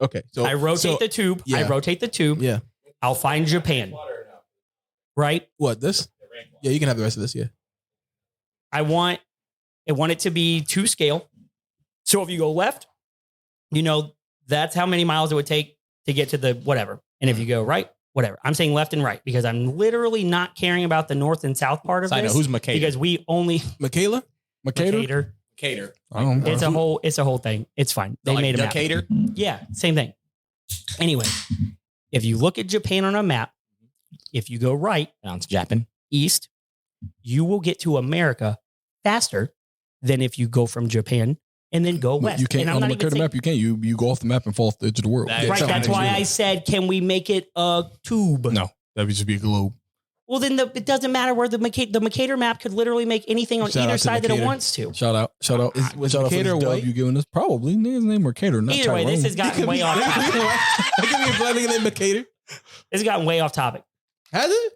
Okay. So I rotate the tube. yeah. I rotate the tube. Yeah. I'll find Japan, right? What, this? Yeah, you can have the rest of this. Yeah. I want it to be to scale. So if you go left, that's how many miles it would take to get to the whatever. And if you go right, whatever. I'm saying left and right because I'm literally not caring about the north and south part of I know this. who's Mercator. Because we only Michaela? Mercator. Cater. It's a whole thing. It's fine. They made a map. Decatur. Yeah, same thing. Anyway, if you look at Japan on a map, if you go right, Sounds Japan. east, you will get to America faster than if you go from Japan and then go west. You can't And I'm on the not even Mercator saying- map. You can't. You go off the map and fall off the edge of the world. That- Right, that's why I said, can we make it a tube? No, that would just be a globe. Well, then it doesn't matter where the Mercator map could literally make anything on Shout out either to side that it Mercator. wants to. Shout out. Was Shout out for Mercator this dub white? you giving us. Probably his name Mercator. Not Either way, this Tyrone. has gotten way off topic. It could be a black nigga named Mercator. This has gotten way off topic. Has it?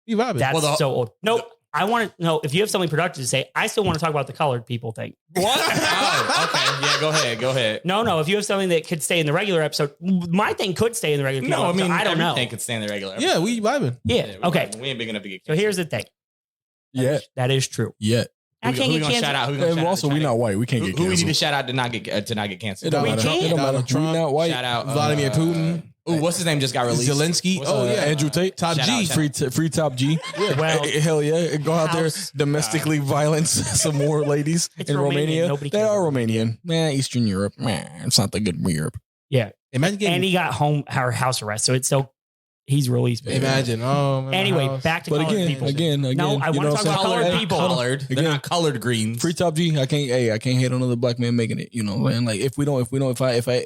You vibing? That's so old. Nope. I want to know if you have something productive to say. I still want to talk about the colored people thing. What? Oh, okay. Yeah, go ahead. No. If you have something that could stay in the regular episode, my thing could stay in the regular. No, I mean, I don't know. everything could stand the regular. Yeah, we vibing. Yeah. Okay. We ain't big enough to get. So here's the thing. Yeah. That is true. Yeah. I can't Who we get gonna shout canceled. out? Who we gonna And shout out also, to we try not to- white. We can't get Who we need to canceled. shout out to not get It canceled? don't We matter. can't. It don't matter. Donald Trump. We not white. Shout out Vladimir Putin. Ooh, what's his name? Just got released. Zelensky. What's Oh, his yeah. name? Andrew Tate. Top Shout G. out, Free top G. Well, Hell yeah. Go out there, House- domestically violence some more ladies It's in Romanian. Romania. Nobody They cares are about Romanian. Man, Eastern Europe. Man, it's not that good for Europe. yeah. Imagine getting. And he got house arrest. So it's still, he's released. Imagine. Oh, man. Anyway, house. back to But colored again, people. again. No, I you wanna know talk what I'm about saying? colored people. Colored. They're Again. not colored greens. Free top G. I can't hate on another black man making it. You know what I'm saying? Like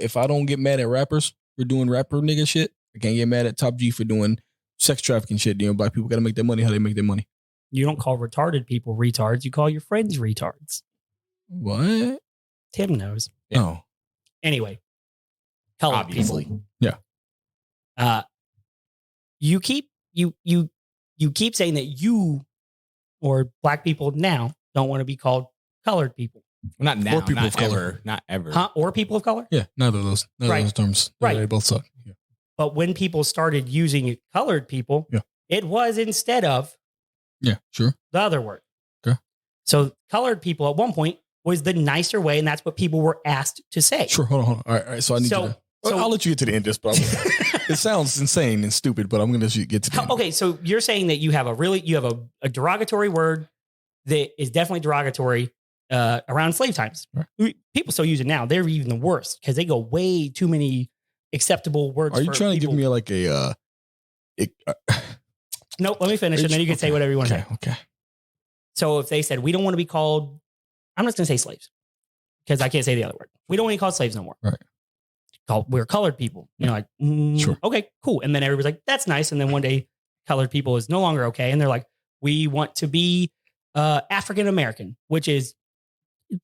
if I don't get mad at rappers for doing rapper nigga shit, I can't get mad at Top G for doing sex trafficking shit. You know, black people got to make their money how they make their money. You don't call retarded people retards. You call your friends retards. What? Tim knows. Yeah. No. Anyway, colored Obviously. people. Yeah. You keep saying that you or black people now don't want to be called colored people, Not now. Or people not of color. ever. Not ever. huh? Or people of color. Yeah, neither of those Right. terms. Right. They both suck. Yeah. But when people started using colored people, Yeah. it was instead of Yeah, sure. the other word. Okay. So colored people at one point was the nicer way, and that's what people were asked to say. Sure. Hold on. All right. So I need So- you to. so- I'll let you get to the end, just probably. It sounds insane and stupid, but I'm going to get to the end. Okay, so you're saying that you have a derogatory word that is definitely derogatory around slave times. Right. People still use it now. They're even the worst because they go way too many acceptable words. Are you for trying to give people. me like a? Nope. Let me finish, and then you can say whatever you want to say. Okay. So if they said we don't want to be called, I'm just going to say slaves because I can't say the other word. We don't want to be called slaves no more. Right. We're colored people. You know, like Sure. Okay, cool. And then everybody's like, that's nice. And then one day, colored people is no longer okay, and they're like, we want to be African American, which is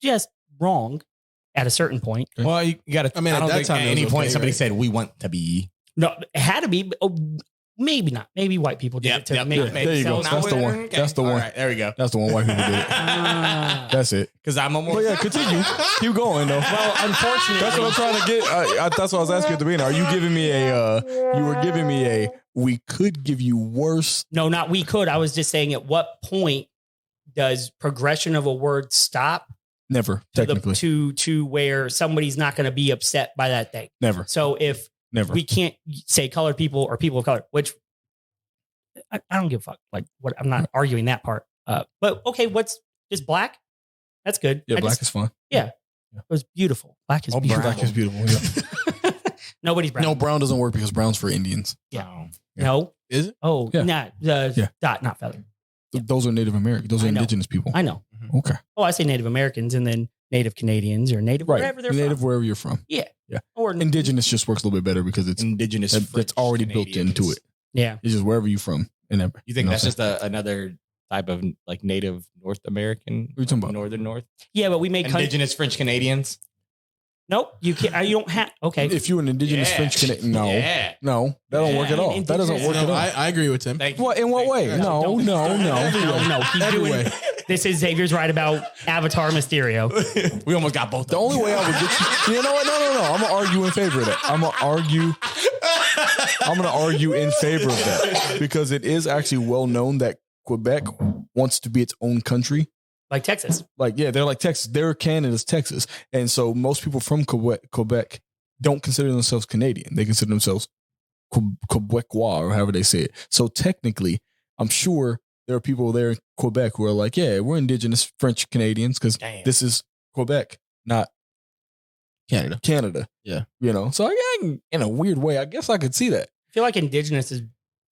just wrong at a certain point. Well, you got to. I mean, at don't that think time, at it any was point okay, somebody right? said we want to be. No, it had to be. Maybe not. Maybe white people did it to make there you go. That's the one. Okay. That's the one. All right, there we go. That's the one white people did it. That's it. Because I'm a more. But yeah, continue. Keep going though. Well, unfortunately, That's what I'm trying to get. That's what I was asking at the beginning. Are you giving me a? You were giving me a. We could give you worse. No, not we could. I was just saying, at what point does progression of a word stop? Never, technically. To where somebody's not going to be upset by that thing. Never. So if we can't say colored people or people of color, which I don't give a fuck. Like, what? I'm not arguing that part. But okay, what's just black? That's good. Yeah, black is fun. Yeah, it was beautiful. Black is beautiful. Black is beautiful. Yeah. Nobody's brown. No, brown doesn't work because brown's for Indians. Yeah. Yeah. No. Is it? Oh, Yeah. dot, not feather. Those are Native American. Those are I know. indigenous people. I know. Okay. Oh, I say Native Americans and then Native Canadians or Native wherever they're Native from. wherever you're from. Yeah. Yeah. Or Indigenous just works a little bit better because it's indigenous. that's already built into it. Yeah. It's just wherever you're from. And You think that's just another type of like Native North American? What are you talking about? Northern North? Yeah, but we make Indigenous French Canadians? Nope, you can't. You don't have. Okay, If you're an indigenous French Canadian, no, Yeah. no, that don't work at all. That doesn't work at all. I agree with Tim. Thank you. What? In what way? No, Don't- no, no. no. He's doing. Anyway. This is Xavier's right about Avatar Mysterio. We almost got both. The only way I would get you know what? No. I'm gonna argue in favor of that. I'm gonna argue in favor of that because it is actually well known that Quebec wants to be its own country. Like Texas. Like, yeah, they're like Texas. They're Canada's Texas. And so most people from Quebec don't consider themselves Canadian. They consider themselves Quebecois or however they say it. So technically, I'm sure there are people there in Quebec who are like, yeah, we're indigenous French Canadians because this is Quebec, not Canada. Yeah. You know, so in a weird way, I guess I could see that. I feel like indigenous is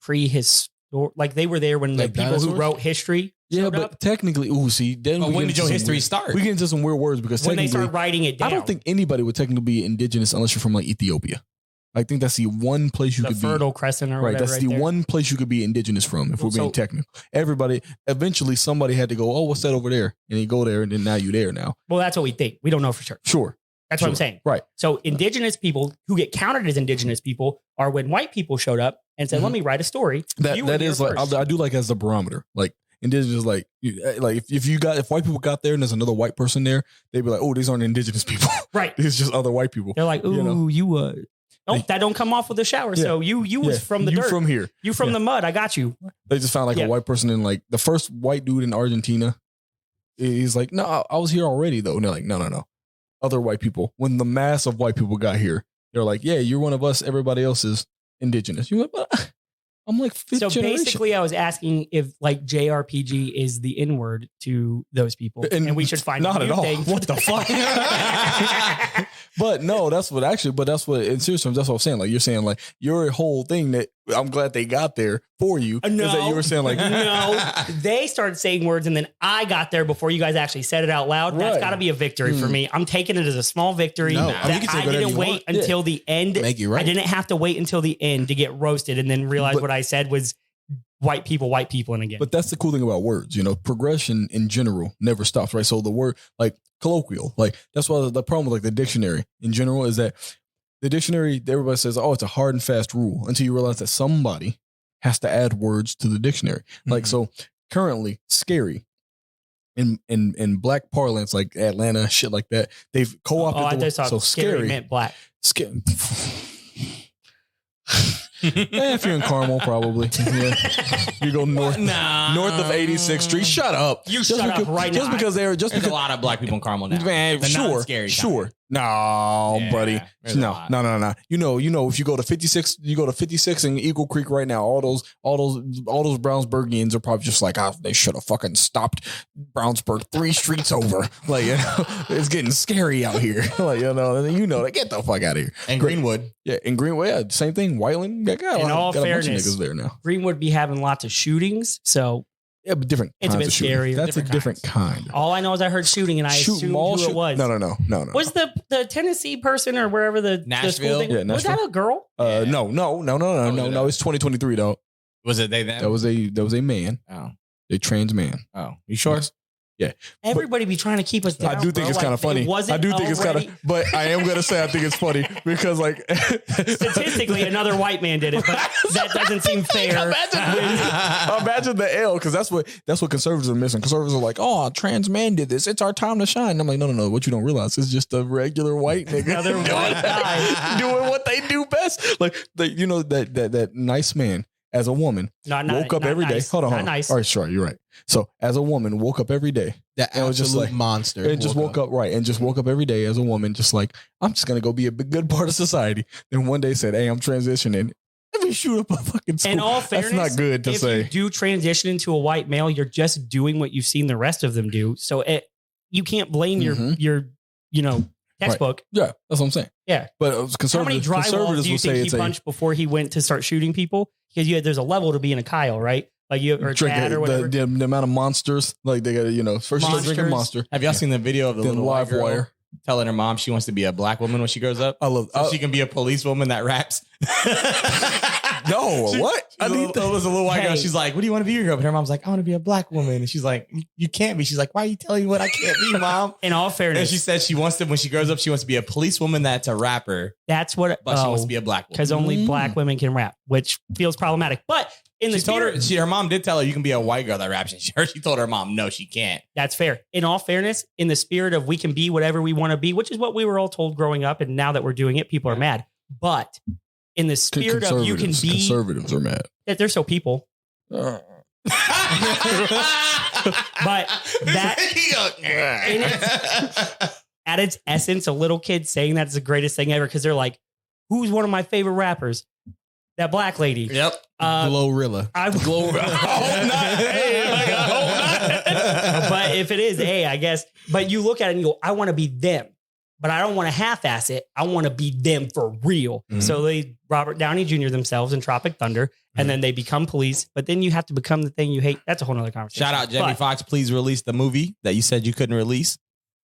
prehistoric. Like they were there when Like the people who dinosaurs? wrote history. Yeah, showed but up. technically, see, then When did your history weird, start? We get into some weird words because When they technically, start writing it down, I don't think anybody would technically be indigenous unless you're from like Ethiopia. I think that's the one place you the could Fertile be. Crescent or Right, whatever. that's the there. one place you could be indigenous from if we're being technical. Everybody, eventually somebody had to go, oh, what's that over there? And you go there and then now you're there now. Well, that's what we think. We don't know for sure. Sure. That's what I'm saying. Right. So indigenous people who get counted as indigenous people are when white people showed up and said, let me write a story. That is like, I do like as the barometer. Like indigenous, like if white people got there and there's another white person there, they'd be like, oh, these aren't indigenous people. Right. It's just other white people. They're like, ooh, nope, that don't come off with a shower. Yeah. So you was from the dirt. You from here. You from the mud. I got you. They just found like a white person in like the first white dude in Argentina. He's like, no, I was here already though. And they're like, no. Other white people. When the mass of white people got here, they're like, yeah, you're one of us. Everybody else is indigenous. You're like, but I'm like fifth So generation. basically, I was asking if like JRPG is the N word to those people, and we should find not a at new all. thing. What the fuck? But no, that's what in serious terms, that's what I'm saying. Like you're saying, like your whole thing that I'm glad they got there for you. No, is that you were saying like no, they started saying words and then I got there before you guys actually said it out loud. That's Right. got to be a victory for me. I'm taking it as a small victory No, that you can take I whatever didn't you wait want. until the end. Make you right. I didn't have to wait until the end to get roasted and then realize what I said was white people, and again. But that's the cool thing about words, you know, progression in general never stops, right? So the word like colloquial, like that's why the problem with like the dictionary in general is that the dictionary, everybody says, oh, it's a hard and fast rule until you realize that somebody has to add words to the dictionary. Like, so currently scary in black parlance, like Atlanta, shit like that, they've co-opted. I thought so scary meant black. Scary. If you're in Carmel, probably. Yeah. You go north of 86th Street. Shut up. You shut up right now. Just because they're There's a lot of black people in Carmel now. Man, The sure, non-scary sure. kind. No, Yeah, buddy. there's a No. lot. You know, if you go to 56, you go to 56 in Eagle Creek right now, all those Brownsburgians are probably just like, they should have fucking stopped Brownsburg 3 streets over. Like, you know, it's getting scary out here. Like, they get the fuck out of here. And Greenwood. Yeah, in Greenwood, yeah, same thing. Whiteland, got In all a bunch of fairness, niggas there now. Greenwood be having lots of shootings, so Yeah, but different. It's a kinds bit of shooting. scary. That's a different kind. all I know is I heard shooting and I assumed who it was. No. Was the Tennessee person or wherever the school Nashville? thing? Yeah, Was that a girl? Yeah. No. It's 2023 though. Was it they then? That was a man, Oh. a trans man. Oh. You sure? Yeah. Everybody be trying to keep us down. I do think it's kind of funny. I do think it's kind of, but I am going to say I think it's funny because like statistically another white man did it, but that doesn't seem fair. Imagine the L, because that's what conservatives are missing. Conservatives are like, oh, a trans man did this. It's our time to shine. And I'm like, no. What you don't realize is just a regular white nigga. Another white guy doing what they do best. Like that nice man as a woman woke up every day. Hold on. Nice. All right, sure, you're right. So as a woman, woke up every day. That and was just like monster. And just woke up right. And just woke up every day as a woman, just like, I'm just gonna go be a good part of society. Then one day said, hey, I'm transitioning. Let me shoot up a fucking school. In all fairness, that's not good to say. If you do transition into a white male, you're just doing what you've seen the rest of them do. So you can't blame your textbook. Right. Yeah, that's what I'm saying. Yeah. But how many drywalls do you think he punched before he went to start shooting people? Because there's a level to being a Kyle, right? Like or Chad or whatever. The amount of monsters, like they got first you drink a monster. Have y'all seen the video of the little live girl wire telling her mom she wants to be a black woman when she grows up? She can be a policewoman that raps. No, what? It was a little white girl. She's like, what do you want to be, your girl? But her mom's like, I want to be a black woman. And she's like, you can't be. She's like, why are you telling me what I can't be, mom? In all fairness. And she said she wants to, when she grows up, she wants to be a policewoman that's a rapper. That's what, but she wants to be a black woman. Because only black women can rap, which feels problematic. But in the her mom did tell her you can be a white girl that raps. And she told her mom, no, she can't. That's fair. In all fairness, in the spirit of we can be whatever we want to be, which is what we were all told growing up. And now that we're doing it, people are mad. But in the spirit of you can be, conservatives are mad. They're so people. But that at its essence, a little kid saying that is the greatest thing ever because they're like, who's one of my favorite rappers? That black lady. Yep. Glorilla. But if it is, I guess. But you look at it and you go, I want to be them. But I don't want to half-ass it. I want to be them for real. Mm-hmm. So they Robert Downey Jr. themselves in Tropic Thunder, and then they become police. But then you have to become the thing you hate. That's a whole nother conversation. Shout out Jamie Foxx. Please release the movie that you said you couldn't release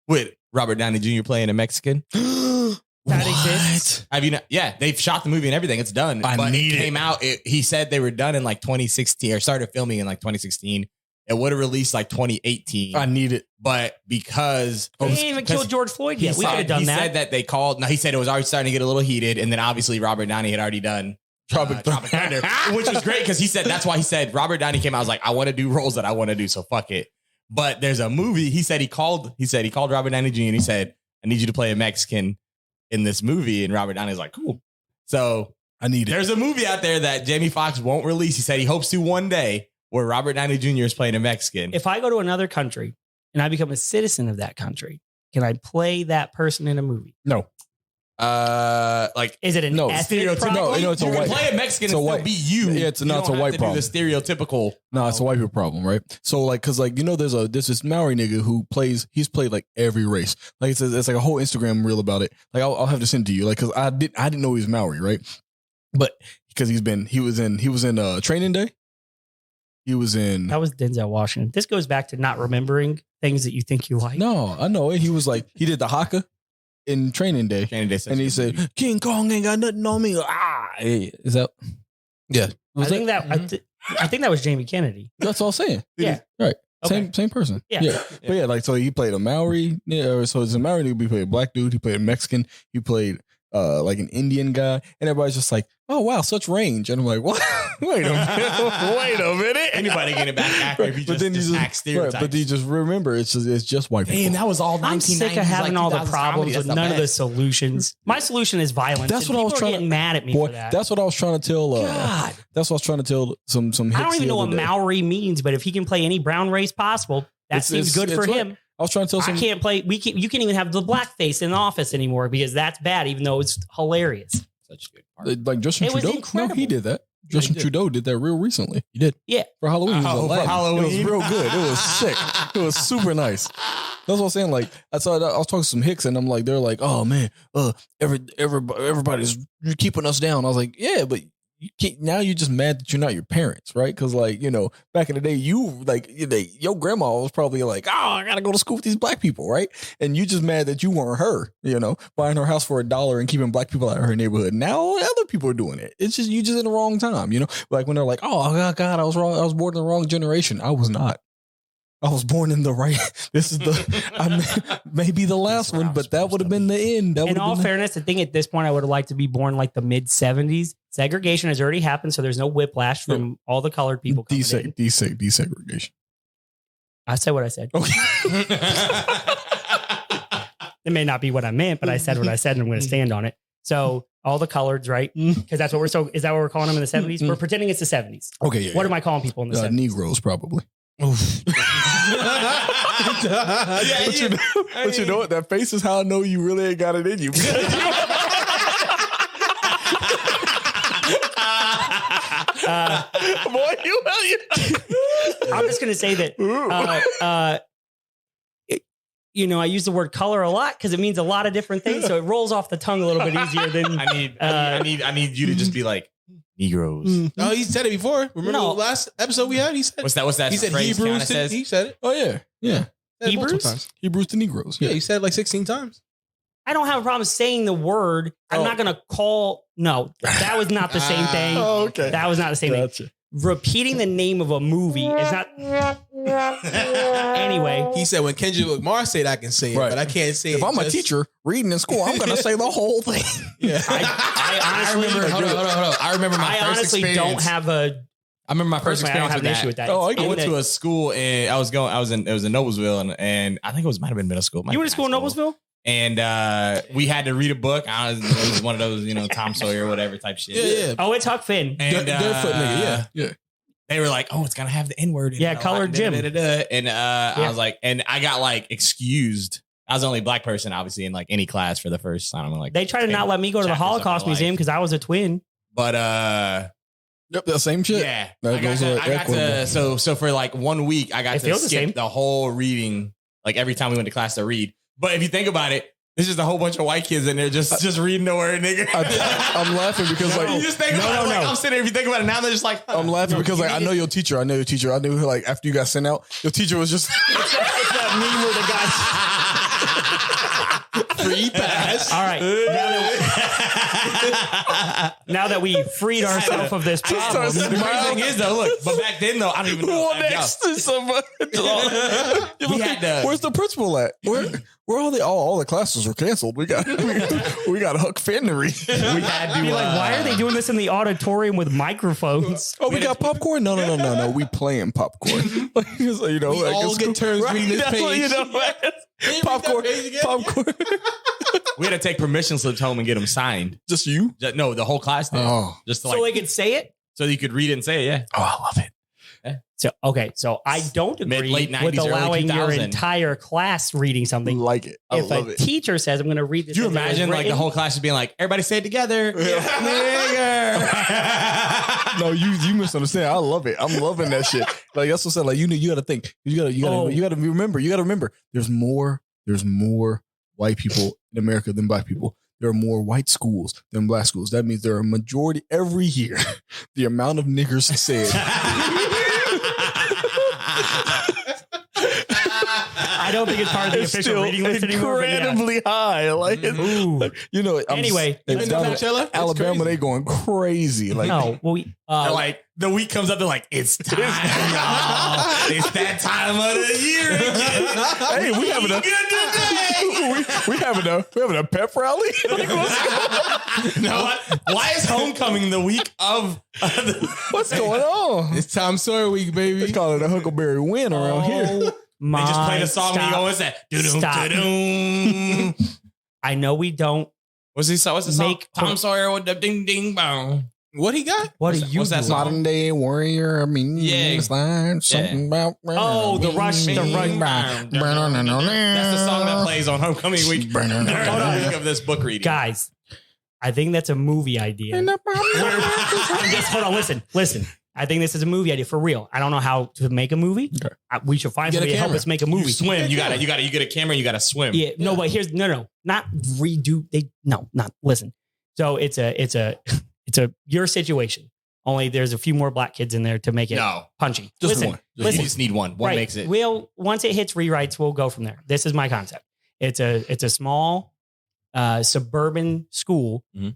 with Robert Downey Jr. playing a Mexican. That exists. Have you? Yeah, they've shot the movie and everything. It's done. But it came out. He said they were done in like 2016 or started filming in like 2016. It would have released like 2018. I need it. But because they didn't even kill George Floyd yet. We could have done that. He said that they called. No, he said it was already starting to get a little heated. And then obviously Robert Downey had already done Tropic Thunder, which was great because he said that's why he said Robert Downey came out. I was like, I want to do roles that I want to do. So fuck it. But there's a movie. He said he called Robert Downey Jr. and he said, I need you to play a Mexican in this movie. And Robert Downey's like, cool. So I need it. There's a movie out there that Jamie Foxx won't release. He said he hopes to one day where Robert Downey Jr. is playing a Mexican. If I go to another country and I become a citizen of that country, can I play that person in a movie? No. Is it an ethnic problem? No, it's a white. Play a Mexican and still be you. Yeah, it's a white problem. The stereotypical. No, it's a white people problem, right? So because there's this Maori nigga who he's played like every race. Like it's like a whole Instagram reel about it. Like I'll have to send to you. Like because I didn't know he was Maori, right? But because he was in Training Day. He was in. That was Denzel Washington. This goes back to not remembering things that you think you like. No, I know it. He was like he did the haka in Training Day, and he said, "King Kong ain't got nothing on me." Is that? Yeah, I think that was Jamie Kennedy. That's all I'm saying. Yeah, right. Okay. Same person. Yeah. But yeah, like so he played a Maori. Yeah, so it's a Maori nigga. He played a black dude. He played a Mexican. He played like an Indian guy, and everybody's just like, "Oh wow, such range!" And I'm like, "What? Wait a minute! Anybody get it back accurate? If you just act stereotypes. But you just remember, it's just white people. And that was all 1990s. I'm sick of having all the problems with none of the solutions. My solution is violence. That's what I was trying to get mad at me for that. That's what I was trying to tell. God, that's what I was trying to tell some. I don't even know what Maori means, but if he can play any brown race possible, that seems good for him. I was trying to tell some. I can't play. You can't even have the blackface in the office anymore because that's bad, even though it's hilarious. Such a good part. Like Justin Trudeau. No, he did that. Justin Trudeau did that real recently. He did. Yeah. For Halloween. For Halloween. It was real good. It was sick. It was super nice. That's what I was saying. Like I was talking to some Hicks and I'm like, they're like, oh man, everybody's keeping us down. I was like, yeah, but now you're just mad that you're not your parents, right? Because back in the day, your grandma was probably like, oh, I gotta go to school with these black people, right? And you just mad that you weren't her, buying her house for $1 and keeping black people out of her neighborhood. Now other people are doing it. It's just you just in the wrong time, like when they're like, oh God, I was wrong, I was born in the wrong generation. I was not. I was born in the right. This is maybe the last one, but that would have been the end. In all fairness, I think at this point I would have liked to be born like the mid 70s. Segregation has already happened, so there's no whiplash from all the colored people coming in. Desegregation. I said what I said. Okay. It may not be what I meant, but I said what I said, and I'm going to stand on it. So all the coloreds, right? Because that's what we're is that what we're calling them in the 70s? We're pretending it's the 70s. Okay. Yeah, what am I calling people in the 70s? Negroes, probably. But you know what? That face is how I know you really ain't got it in you. Boy, I'm just going to say that, I use the word color a lot because it means a lot of different things. So it rolls off the tongue a little bit easier than I need you to just be like Negroes. Oh, he said it before. Remember the last episode we had? He said, What's that? He said phrase Hebrews. says? He said it. Oh, yeah. Yeah. Hebrews? Hebrews to Negroes. Yeah, he said it like 16 times. I don't have a problem saying the word. I'm not going to call. No, that was not the same thing. Oh, okay. That was not the same thing. Repeating the name of a movie is not. Anyway, he said when Kendrick Lamar said I can say it, but I can't say it. If I'm a teacher reading in school, I'm going to say the whole thing. Yeah, I honestly Hold on. I remember my first experience. Don't have a. I remember my first experience. I don't have an issue with that. Oh, I went to a school and it was in Noblesville and I think might have been middle school. You went to school in Noblesville? And we had to read a book. It was one of those, Tom Sawyer or whatever type shit. Yeah. Oh, it's Huck Finn. And Barefoot nigga, yeah. They were like, "Oh, it's gonna have the N-word." Yeah, colored Jim. And I was like, and I got like excused. I was the only black person, obviously, in like any class for the first. I don't know, like they tried to not let me go to the Holocaust Museum because I was a twin. But yep, the same shit. Yeah, I got to so for like 1 week, I got to skip the whole reading. Like every time we went to class to read. But if you think about it, there's just a whole bunch of white kids in there just reading the word, nigga. I'm laughing because like you just think about it, like, I'm sitting there. If you think about it now, they're just like I'm laughing because like I know your teacher. I knew like after you got sent out, your teacher was just it's that meme where the guy free pass. All right, now that we freed ourselves of this problem, the crazy thing is though, look, but back then though, I don't even know. Next to somebody. We Where's the principal at? Where all the classes were canceled. We got Huck Finn to read. We had to be like, why are they doing this in the auditorium with microphones? Oh, we got popcorn? No. We playing popcorn. We all get turns reading this page. Popcorn. We had to take permission slips home and get them signed. Just you? No, the whole class did. Oh. Just so they could say it? So you could read it and say it, yeah. Oh, I love it. So I don't agree late 90s, with allowing your 2000. entire class reading something. Like it. I if love a it. teacher says, I'm going to read this. Do you imagine like the whole class just being like, everybody say it together. Yeah. No, you misunderstand. I love it. I'm loving that shit. Like that's what I said. Like you got to think. You got to remember. You got to remember. There's more white people in America than black people. There are more white schools than black schools. That means there are a majority every year. The amount of niggers said. I don't think it's part of the official reading list anymore. Incredibly high. Like, anyway, Alabama, they going crazy. Like, no, like the week comes up, they're like, it's time, y'all. It's that time of the year again. Hey, we having a pep rally. No, why is homecoming the week of? What's going on? It's Tom Sawyer week, baby. They call it a Huckleberry win around here. They just played a song and you go, what's that? I know we don't. What's the song? Tom Sawyer with the ding ding bong. What he got? What's that song? Modern day warrior. I mean, it's like something about. Oh, the rush. That's the song that plays on homecoming week. During the week of this book reading. Guys, I think that's a movie idea. Hold on, listen. I think this is a movie idea for real. I don't know how to make a movie. Okay. We should find somebody to help us make a movie. You swim. You get a camera. You got to swim. Yeah. No, but here's not redo. Listen. So it's a your situation. Only there's a few more black kids in there to make it punchy. Just one. You just need one. One makes it. Once it hits rewrites, we'll go from there. This is my concept. It's a small suburban school. Mm-hmm.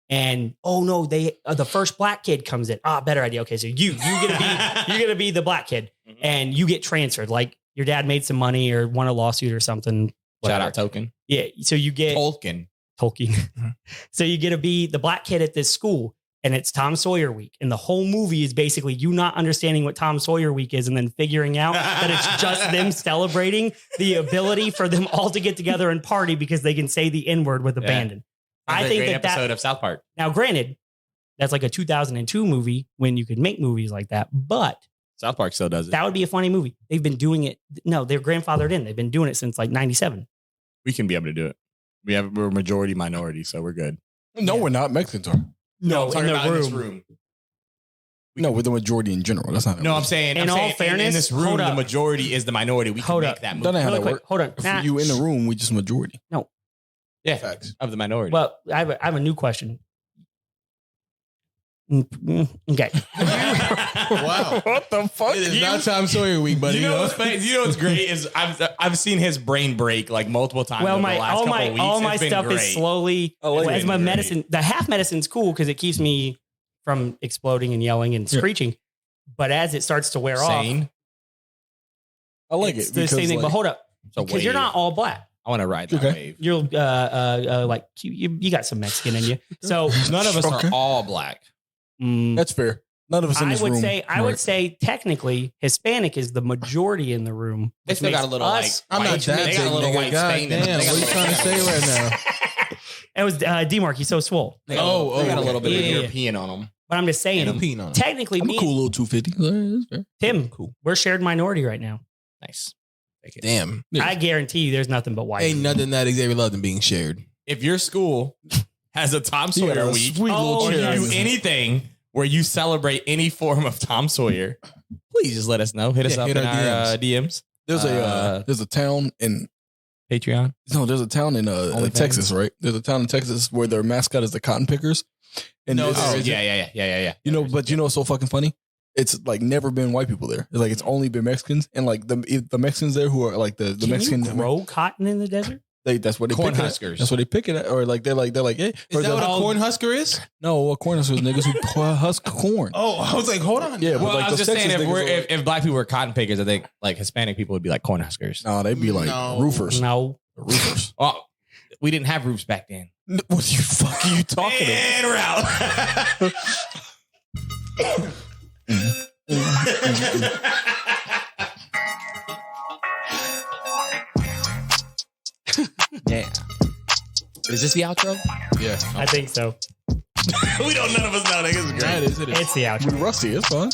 And the first black kid comes in. Better idea. Okay, so you're gonna be the black kid, and you get transferred. Like your dad made some money or won a lawsuit or something. Shout whatever. out Token. Yeah. So you get Tolkien. So you get to be the black kid at this school, and it's Tom Sawyer week. And the whole movie is basically you not understanding what Tom Sawyer week is and then figuring out that it's just them celebrating the ability for them all to get together and party because they can say the N-word with abandon. I think great episode of South Park. Now, granted, that's like a 2002 movie when you could make movies like that, but South Park still does it. that would be a funny movie. They've been doing it. No, they're grandfathered in. They've been doing it since like 97. We can be able to do it. We're majority minority, so we're good. No, we're not. Mexicans are. No, I'm talking about in this room. No, we're the majority in general. That's not. No, I'm saying. In all fairness, in this room, hold the up. majority is the minority. We Hold can up. make that That move. ain't how Really that quick, work. hold on. If you in the room, we just majority. Yeah, Facts. of the minority. Well, I have a new question. Okay. Wow. What the fuck? It is not Tom Sawyer week, buddy. you know what's funny? You know what's great is I've seen his brain break like multiple times. Well, over the last couple of weeks. all my It's been stuff great. is slowly I like as it. my Great. medicine. The half medicine's cool because it keeps me from exploding and yelling and Yeah. screeching. But as it starts to wear Sane. off, I like it's it. the because, same thing. like, But hold up, So because you're not all black. I want to ride that Okay. wave. You're like you got some Mexican in you. So None of us Okay. are all black. That's fair. None of us in I this would room. say Right. technically Hispanic is the majority in the room. They which still got makes a little us- like. I'm not white- that They got a big, little nigga. white God Spain in damn, them. They got what a you trying to little- say right now? It was D-Mark. He's so swole. They got a little- they got a okay. little bit of Yeah. European on them. But I'm just saying, And Peeing on it. technically, I'm me a cool little 250. That's fair. Tim, Cool. we're shared minority right now. Nice. Take it. Damn. Yeah. I guarantee you, there's nothing but white. Ain't nothing that Xavier Love than being shared. If your school has a Tom You got Sawyer a week, sweet Oh, little or chair. you do anything where you celebrate any form of Tom Sawyer, please just let us know. Hit us Yeah, up hit in our our DMs. There's a town in Patreon. there's a town in OnlyFans. Texas, right? There's a town in Texas where their mascot is the cotton pickers. And No, it's- there Oh, isn't. yeah. you know, but you know what's so fucking funny? It's like never been white people there. It's like it's only been Mexicans, and like the Mexicans there who are like the Can Mexican. you grow cotton in the desert? That's what they Corn pick it at. huskers. That's what they pick it at, or like they're like hey, Is that what a corn husker is? no, a corn huskers niggas who husk corn. Oh, I was like, hold on. Yeah, but Well, like I was the just saying, Texas if, niggas we're, are like- if black people were cotton pickers, I think like Hispanic people would be like corn huskers. no, they'd be like No. roofers. No. Roofers. Oh, we didn't have roofs back then. What the fuck are you talking about? And we're out. Yeah. Is this the outro? Yeah. I think so. We don't. None of us know. Niggas is great. Yeah, it is. It is. It's the outro. We rusty. It's fun.